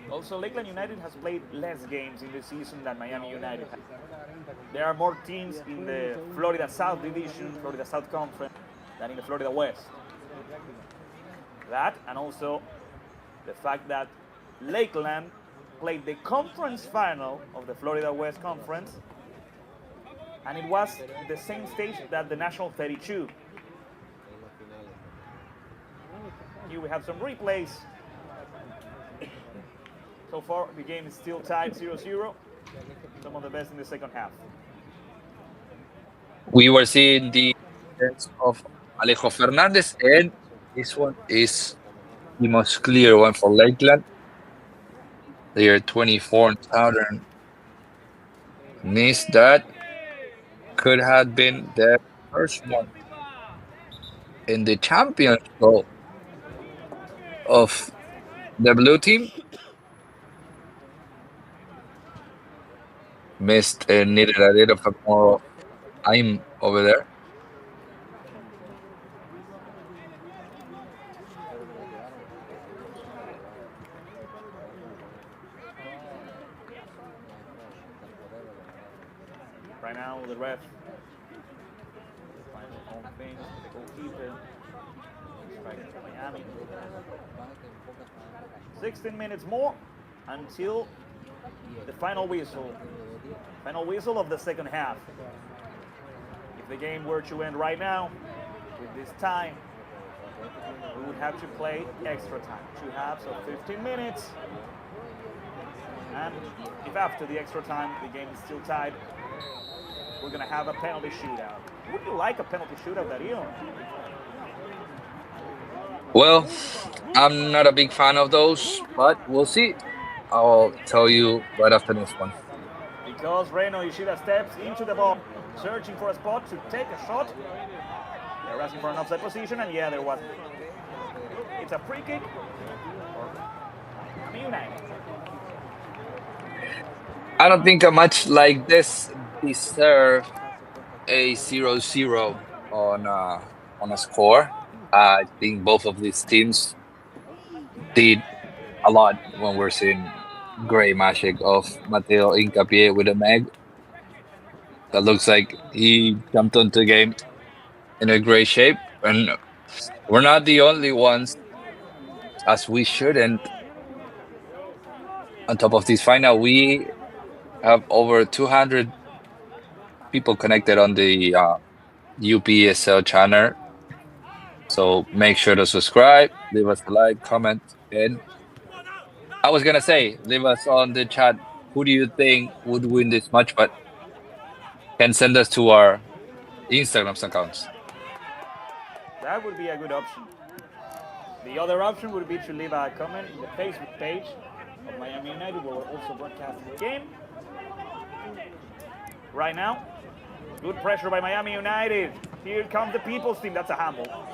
Also, Lakeland United has played less games in the season than Miami United has. There are more teams in the Florida South Division, Florida South Conference, than in the Florida West. That, and also the fact that Lakeland played the conference final of the Florida West Conference, and it was the same stage that the National 32. Here we have some replays. So far, the game is still tied 0-0. Some of the best in the second half. We were seeing the defense of Alejo Fernandez, and this one is the most clear one for Lakeland. They are 24,000. Missed that. Could have been the first one in the champions goal of the blue team. Missed and needed a little bit more time over there. Right now, the ref finds his own thing. The goalkeeper striking for Miami. 16 minutes more until the final whistle. Final whistle of the second half. If the game were to end right now, with this time, we would have to play extra time. 2 halves of 15 minutes. And if after the extra time the game is still tied, we're going to have a penalty shootout. Would you like a penalty shootout, Darío? Well, I'm not a big fan of those, but we'll see. I'll tell you right after this one. Because Reno Ishida steps into the ball, searching for a spot to take a shot. They're asking for an offside position, and yeah, there was. It's a free kick. I mean, United. I don't think a match like this deserves a 0-0 on a score. I think both of these teams did a lot when we're seeing great magic of Mateo Hincapié with a Meg. That looks like he jumped onto the game in a great shape. And we're not the only ones, as we shouldn't. On top of this final, we have over 200 people connected on the UPSL channel. So make sure to subscribe, leave us a like, comment, and I was gonna say, leave us on the chat who do you think would win this match, but can send us to our Instagram accounts. That would be a good option. The other option would be to leave a comment in the Facebook page of Miami United, where we're also broadcasting the game. Right now, good pressure by Miami United. Here comes the People's team. That's a handball.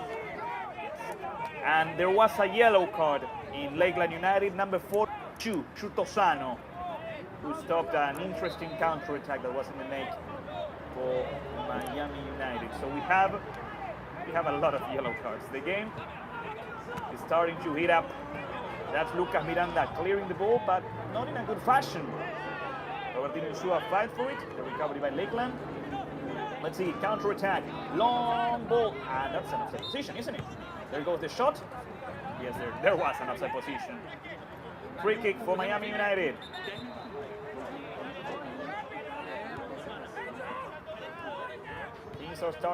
And there was a yellow card in Lakeland United, number 42, Chutosano, who stopped an interesting counter-attack that was in the make for Miami United. So we have a lot of yellow cards. The game is starting to heat up. That's Lucas Miranda clearing the ball, but not in a good fashion. Robertino Insua fights for it. The recovery by Lakeland. Let's see, counter-attack, long ball, and that's an offside position, isn't it? There goes the shot. Yes, there was an offside position. Free kick for Miami United.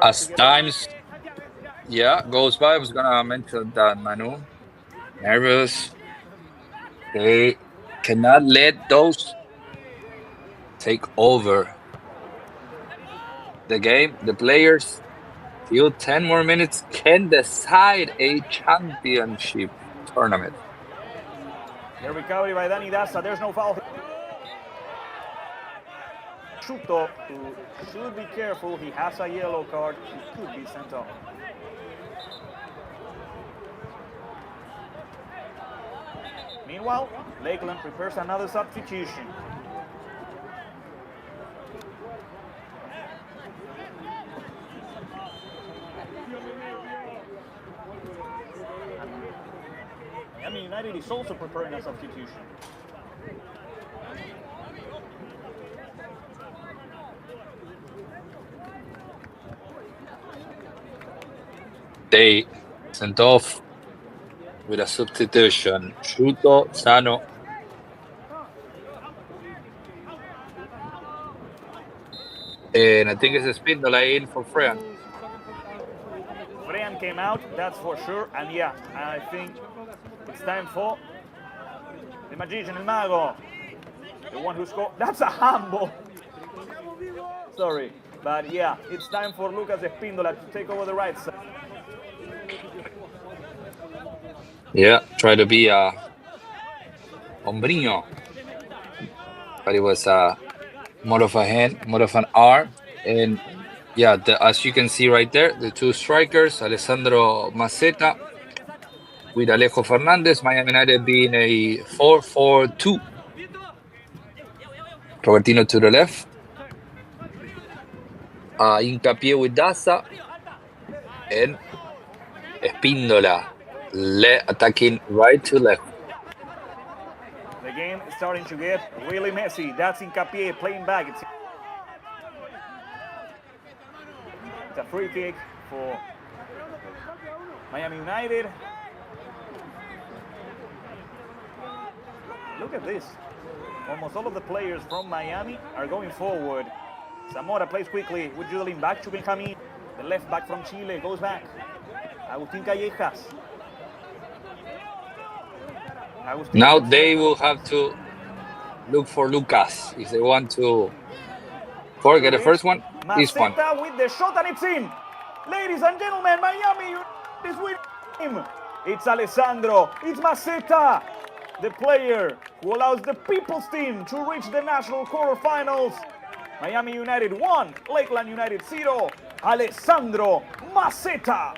As times, goes by, I was gonna mention that, Manu. Nervous. They cannot let those take over the game. The players feel 10 more minutes can decide a championship tournament. The recovery by Dani Daza. There's no foul. Chuto, who should be careful. He has a yellow card. He could be sent off. Meanwhile, Lakeland prepares another substitution. Miami United is also preparing a substitution. They sent off with a substitution. Chuto Sano. And I think it's Espíndola in for Frean. Frean came out, that's for sure. And yeah, I think it's time for the magician, El Mago. The one who scored. That's a handball. Sorry. But yeah, it's time for Lucas Espíndola to take over the right side. Yeah, try to be a hombriño. But it was more of a hand, more of an arm. And yeah, as you can see right there, the two strikers, Alessandro Maceta with Alejo Fernandez, Miami United being a 4-4-2. Robertino to the left. Hincapié with Daza. And Espíndola attacking right to left. The game is starting to get really messy. That's Hincapié playing back. It's a free kick for Miami United. Look at this. Almost all of the players from Miami are going forward. Zamora plays quickly with Julian back to Benjamin. The left back from Chile goes back. Agustín Callejas. Now they will have to look for Lucas if they want to forget the first one. This one. Maceta with the shot and it's in. Ladies and gentlemen, Miami is winning him. It's Alessandro. It's Maceta, the player who allows the People's team to reach the national quarterfinals. Miami United 1, Lakeland United 0. Alessandro Maceta.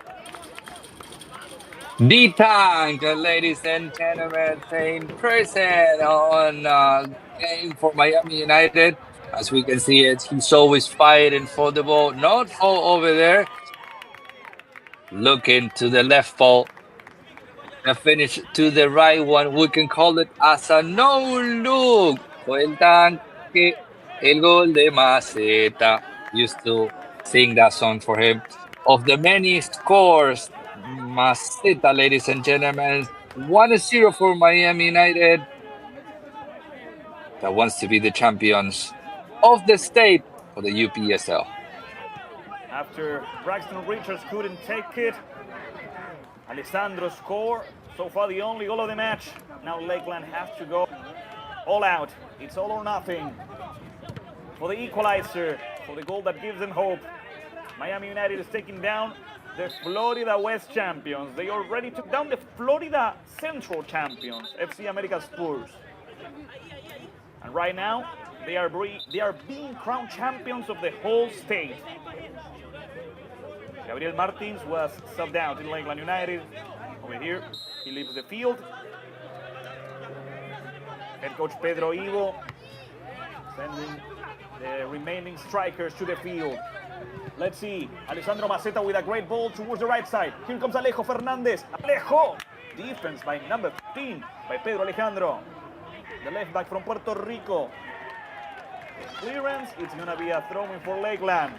The tank, ladies and gentlemen, playing present on game for Miami United. As we can see it, he's always fighting for the ball, not fall over there. Looking to the left ball. And finish to the right one. We can call it as a no-look. Fue el tanque, el gol de Maceta. Used to sing that song for him. Of the many scores, Maceta, ladies and gentlemen, 1-0 for Miami United. That wants to be the champions of the state for the UPSL. After Braxton Richards couldn't take it, Alessandro scored. So far the only goal of the match. Now Lakeland has to go all out. It's all or nothing. For the equalizer, for the goal that gives them hope. Miami United is taking down the Florida West champions. They already took down the Florida Central champions, FC America Spurs. And right now, they are being crowned champions of the whole state. Gabriel Martins was subbed out in Lakeland United. Over here, he leaves the field. Head coach Pedro Ivo sending the remaining strikers to the field. Let's see, Alessandro Maceta with a great ball towards the right side. Here comes Alejo Fernandez. Alejo! Defense by number 15, by Pedro Alejandro. The left back from Puerto Rico. Clearance, it's going to be a throw-in for Lakeland.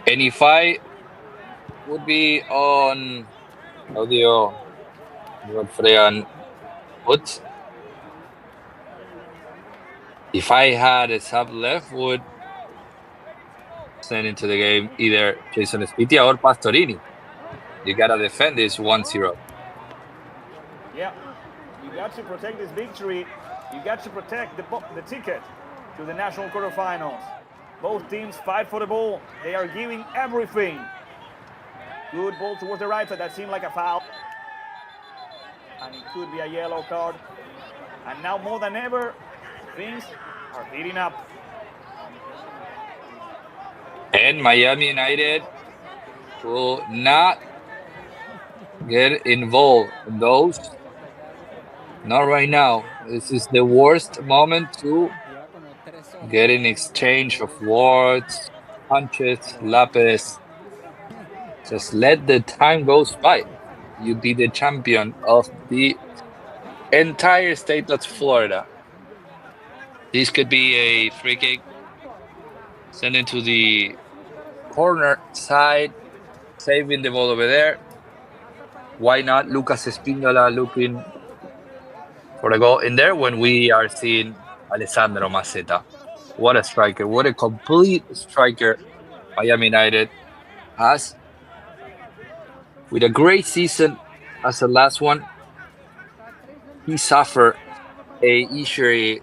And if I would be on audio, Godfrey Woods, if I had a sub left, would send into the game either Jason Spitia or Pastorini. You gotta defend this 1-0. Yeah, you got to protect this victory. You got to protect the ticket to the national quarterfinals. Both teams fight for the ball. They are giving everything. Good ball towards the right side. That seemed like a foul. And it could be a yellow card. And now more than ever, things are heating up. And Miami United will not get involved in those. Not right now. This is the worst moment to get an exchange of words, punches, lapes. Just let the time go by. You be the champion of the entire state of Florida. This could be a free kick. Send it to the corner side, saving the ball over there. Why not Lucas Espinola looking for a goal in there when we are seeing Alessandro Maceta? What a striker. What a complete striker Miami United has. With a great season as the last one, he suffered a injury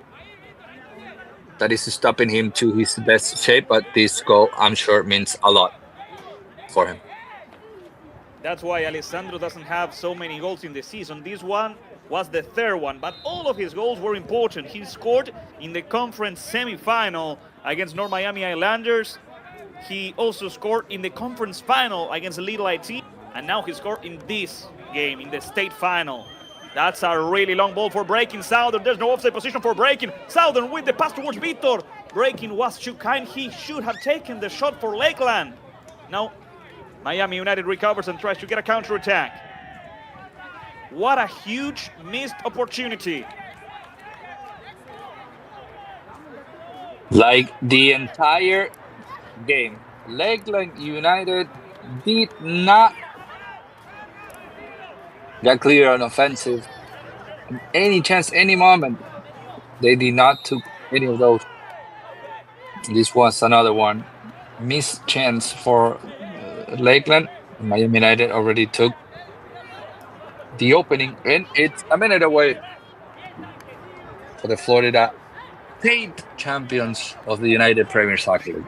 that is stopping him to his best shape, but this goal, I'm sure, means a lot for him. That's why Alessandro doesn't have so many goals in the season. This one was the third one, but all of his goals were important. He scored in the conference semi-final against North Miami Islanders. He also scored in the conference final against Little IT, and now he scored in this game, in the state final. That's a really long ball for Breaking. Southern, there's no offside position for Breaking. Southern with the pass towards Victor. Breaking was too kind. He should have taken the shot for Lakeland. Now, Miami United recovers and tries to get a counter-attack. What a huge missed opportunity. Like the entire game, Lakeland United did not get clear on offensive. Any chance, any moment, they did not took any of those. This was another one missed chance for Lakeland. Miami United already took the opening, and it's a minute away for the Florida State champions of the United Premier Soccer League.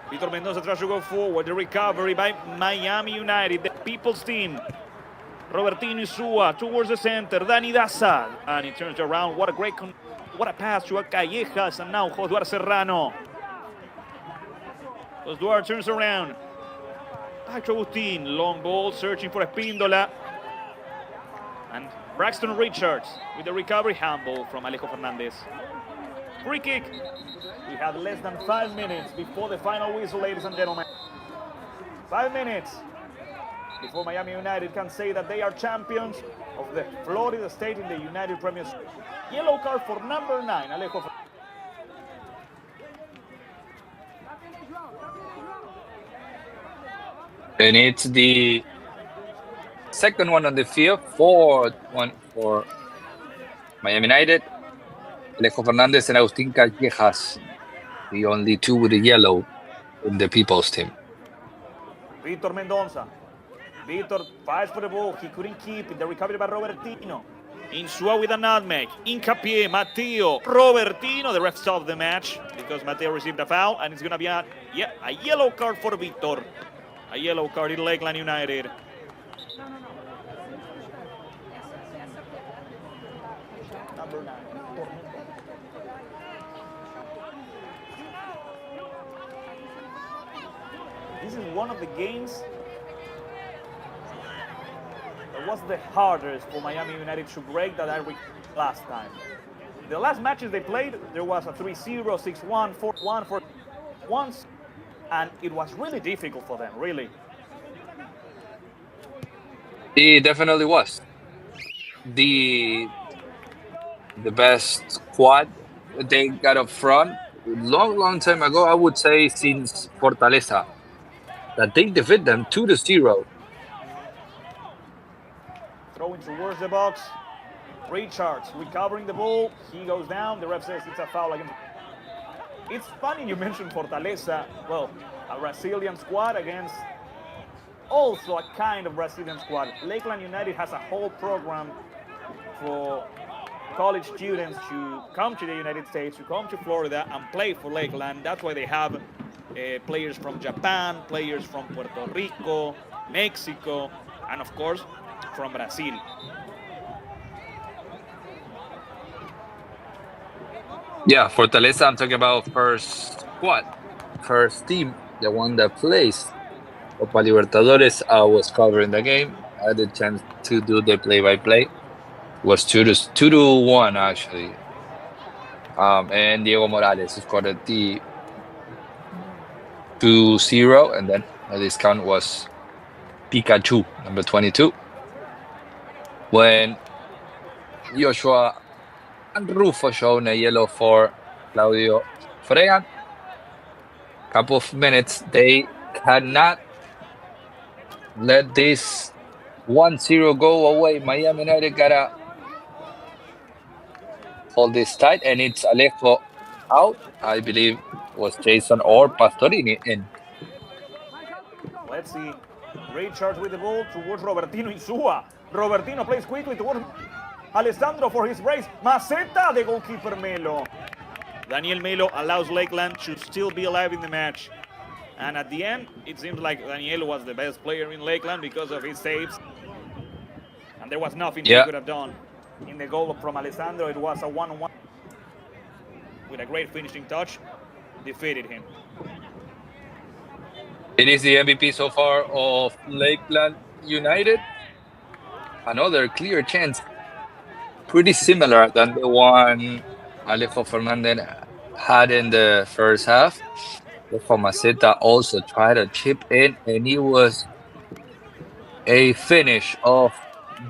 Vitor Mendoza tries to go forward. The recovery by Miami United, the people's team. Robertino Isua towards the center. Dani Daza. And he turns around. What a pass to Callejas. And now Josué Serrano. Josué turns around. Back to Agustin. Long ball searching for Espíndola. And Braxton Richards with the recovery. Handball from Alejo Fernandez. Free kick. We have less than 5 minutes before the final whistle, ladies and gentlemen. 5 minutes before Miami United can say that they are champions of the Florida State in the United Premier League. Yellow card for number 9, Alejo. And it's the second one on the field, fourth one for Miami United. Alejo Fernandez and Agustin Callejas, the only two with the yellow in the people's team. Vitor Mendoza. Vitor fights for the ball. He couldn't keep it. The recovery by Robertino. Insua with a nutmeg. Hincapié, Matteo. Robertino. The ref stopped the match because Matteo received a foul. And it's going to be a yellow card for Vitor. A yellow card in Lakeland United. Number 9. This is one of the games that was the hardest for Miami United to break that I recall last time. The last matches they played, there was a 3-0, 6-1, 4-1 for once, and it was really difficult for them, really. It definitely was. The best squad they got up front, long time ago, I would say since Fortaleza, that they defeat them 2-0. Throwing towards the box. Richards recovering the ball. He goes down. The ref says it's a foul against. It's funny you mentioned Fortaleza. Well, a Brazilian squad against also a kind of Brazilian squad. Lakeland United has a whole program for college students to come to the United States, to come to Florida and play for Lakeland. That's why they have players from Japan, players from Puerto Rico, Mexico, and of course from Brazil. Yeah, Fortaleza, I'm talking about first squad, first team, the one that plays Copa Libertadores. I was covering the game. I had the chance to do the play-by-play. It was 2-1 actually. And Diego Morales scored the 2-0, and then the discount was Pikachu, number 22. When Joshua and Rufo shown a yellow for Claudio Fregan. Couple of minutes, they cannot let this 1-0 go away. Miami United gotta hold this tight, and it's Alejo out. I believe was Jason or Pastorini in. Let's see. Richards with the ball towards Robertino Isua. Robertino plays quickly towards Alessandro for his brace. Maceta, the goalkeeper Melo. Daniel Melo allows Lakeland to still be alive in the match. And at the end, it seems like Daniel was the best player in Lakeland because of his saves. And there was nothing he could have done. In the goal from Alessandro, it was a 1-1. With a great finishing touch, defeated him. It is the MVP so far of Lakeland United. Another clear chance. Pretty similar than the one Alejo Fernandez had in the first half. Alejo Maceta also tried to chip in, and it was a finish of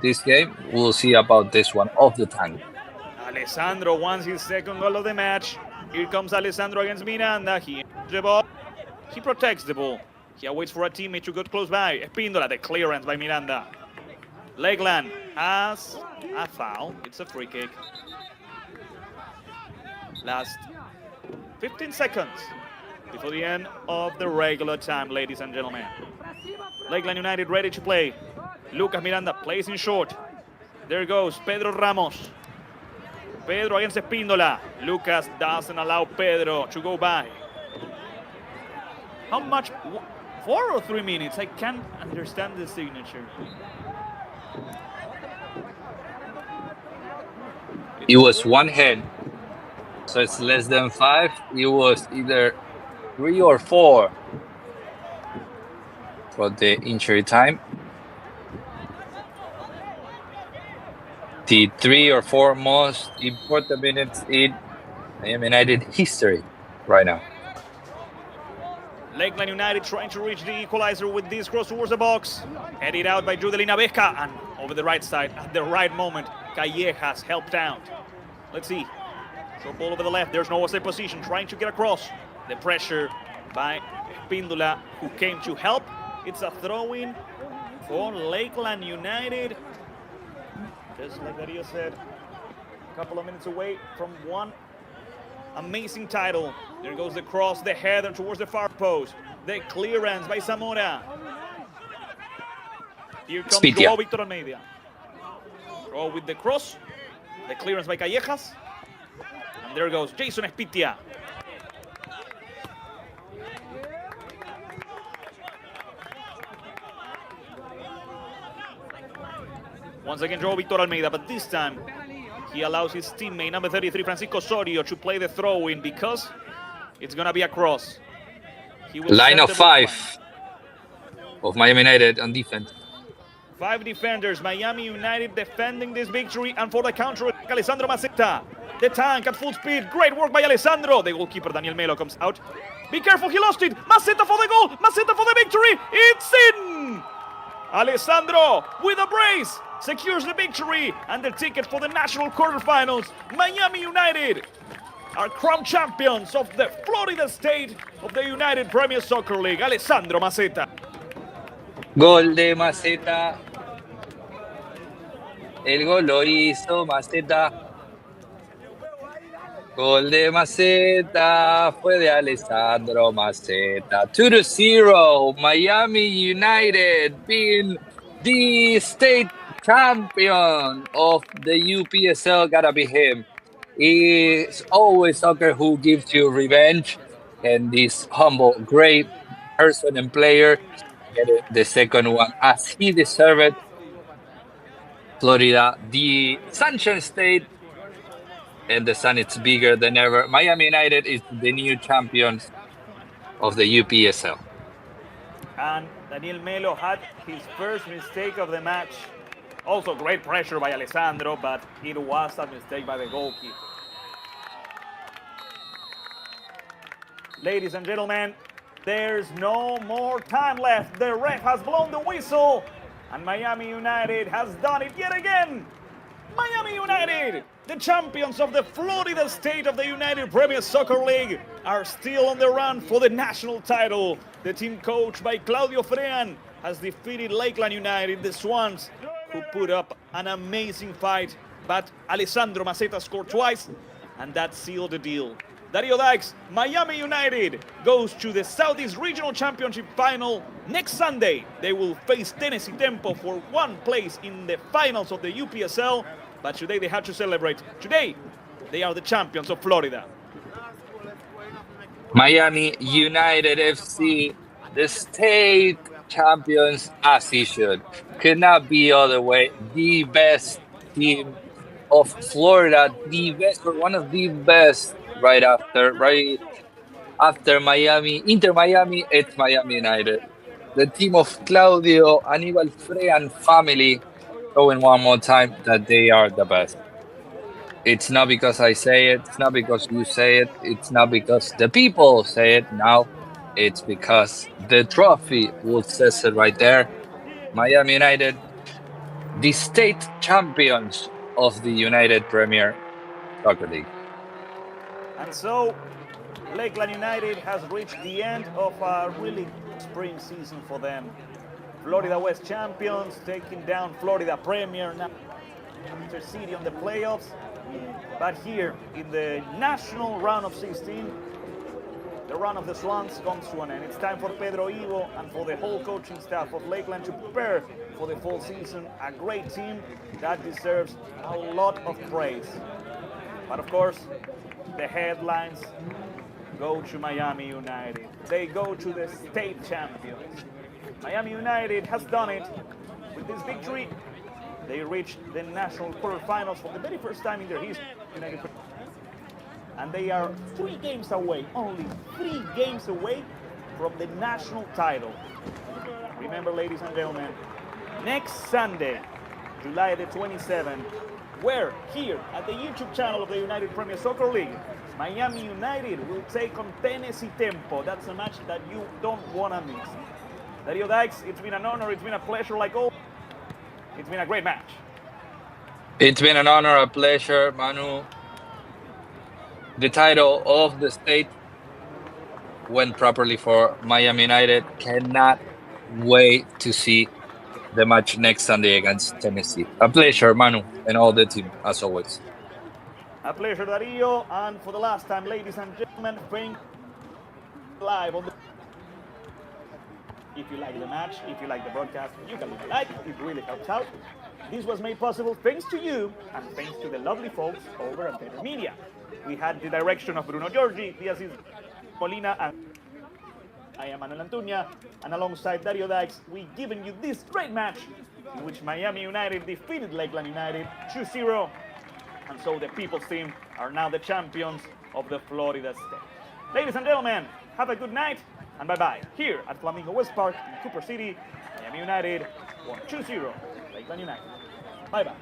this game. We'll see about this one off the tank. Alessandro wants his second goal of the match. Here comes Alessandro against Miranda. He the ball. He protects the ball. He waits for a teammate to get close by. Espíndola, the clearance by Miranda. Lakeland has a foul. It's a free kick. Last 15 seconds. before the end of the regular time, ladies and gentlemen. Lakeland United ready to play. Lucas Miranda plays in short. There goes Pedro Ramos. Pedro against Espíndola. Lucas doesn't allow Pedro to go by. How much? 4 or 3 minutes? I can't understand the signature. It was one head, so it's less than 5. It was either 3 or 4 for the injury time. The 3 or 4 most important minutes in Miami United history right now. Lakeland United trying to reach the equalizer with this cross towards the box. Headed out by Judelina Vesca, and over the right side at the right moment, Callejas helped out. Let's see. Short ball over the left. There's no offside position. Trying to get across. The pressure by Espíndola, who came to help. It's a throw-in for Lakeland United. Just like Darío said, a couple of minutes away from one amazing title. There goes the cross, the header towards the far post. The clearance by Zamora. Here comes Joao Victor Almeida. Joao with the cross. The clearance by Callejas. And there goes Jason Espitia. Once again, Joao Victor Almeida, but this time he allows his teammate, number 33, Francisco Osorio, to play the throw-in because it's going to be a cross. Line of 5 of Miami United on defense. 5 defenders, Miami United defending this victory, and for the counter, Alessandro Maceta. The tank at full speed, great work by Alessandro. The goalkeeper, Daniel Melo, comes out. Be careful, he lost it. Maceta for the goal, Maceta for the victory. It's in! Alessandro with a brace secures the victory and the ticket for the national quarterfinals. Miami United are crowned champions of the Florida State of the United Premier Soccer League. Alessandro Maceta. Gol de Maceta. El gol lo hizo Maceta. Gol de Maceta fue de Alessandro Maceta. 2-0. Miami United being the state champion of the UPSL. Gotta be him. It's always soccer who gives you revenge, and this humble, great person and player get the second one as he deserved. Florida, the Sunshine State, and the sun is bigger than ever. Miami United is the new champions of the UPSL. And Daniel Melo had his first mistake of the match. Also great pressure by Alessandro, but it was a mistake by the goalkeeper. Ladies and gentlemen, there's no more time left. The ref has blown the whistle, and Miami United has done it yet again. Miami United, the champions of the Florida State of the United Premier Soccer League, are still on the run for the national title. The team coached by Claudio Frean has defeated Lakeland United, the Swans, who put up an amazing fight, but Alessandro Maceta scored twice, and that sealed the deal. Darío Dykes, Miami United goes to the Southeast Regional Championship final next Sunday. They will face Tennessee Tempo for one place in the finals of the UPSL, but today they had to celebrate. Today, they are the champions of Florida. Miami United FC, the state champions as he should. Could not be other way. The best team of Florida, the best, or one of the best. Right after Miami, Inter Miami, it's Miami United. The team of Claudio, Aníbal Frean family, showing one more time that they are the best. It's not because I say it, it's not because you say it, it's not because the people say it. Now, it's because the trophy will says it right there. Miami United, the state champions of the United Premier Soccer League. And so, Lakeland United has reached the end of a really spring season for them. Florida West champions, taking down Florida Premier, now Intercity on the playoffs. But here in the national round of 16, The run of the Swans comes to an end. It's time for Pedro Ivo and for the whole coaching staff of Lakeland to prepare for the fall season. A great team that deserves a lot of praise. But of course, the headlines go to Miami United. They go to the state champions. Miami United has done it. With this victory, they reached the national quarterfinals for the very first time in their history. And they are 3 games away, only 3 games away from the national title. Remember, ladies and gentlemen, next Sunday, July the 27th, where here at the YouTube channel of the United Premier Soccer League, Miami United will take on Tennessee Tempo. That's a match that you don't want to miss. Dario Dykes, it's been an honor, it's been a pleasure like always. It's been a great match. It's been an honor, a pleasure, Manu. The title of the state went properly for Miami United. Cannot wait to see the match next Sunday against Tennessee. A pleasure, Manu, and all the team, as always. A pleasure, Dario. And for the last time, ladies and gentlemen, thank live on the... If you like the match, if you like the broadcast, you can leave a like. It really helps out. This was made possible thanks to you and thanks to the lovely folks over at Better Media. We had the direction of Bruno Giorgi, the assist Molina, and I am Manuel Antuña, and alongside Dario Dykes, we've given you this great match in which Miami United defeated Lakeland United 2-0, and so the People's team are now the champions of the Florida State. Ladies and gentlemen, have a good night, and bye-bye. Here at Flamingo West Park in Cooper City, Miami United won 2-0 Lakeland United. Bye-bye.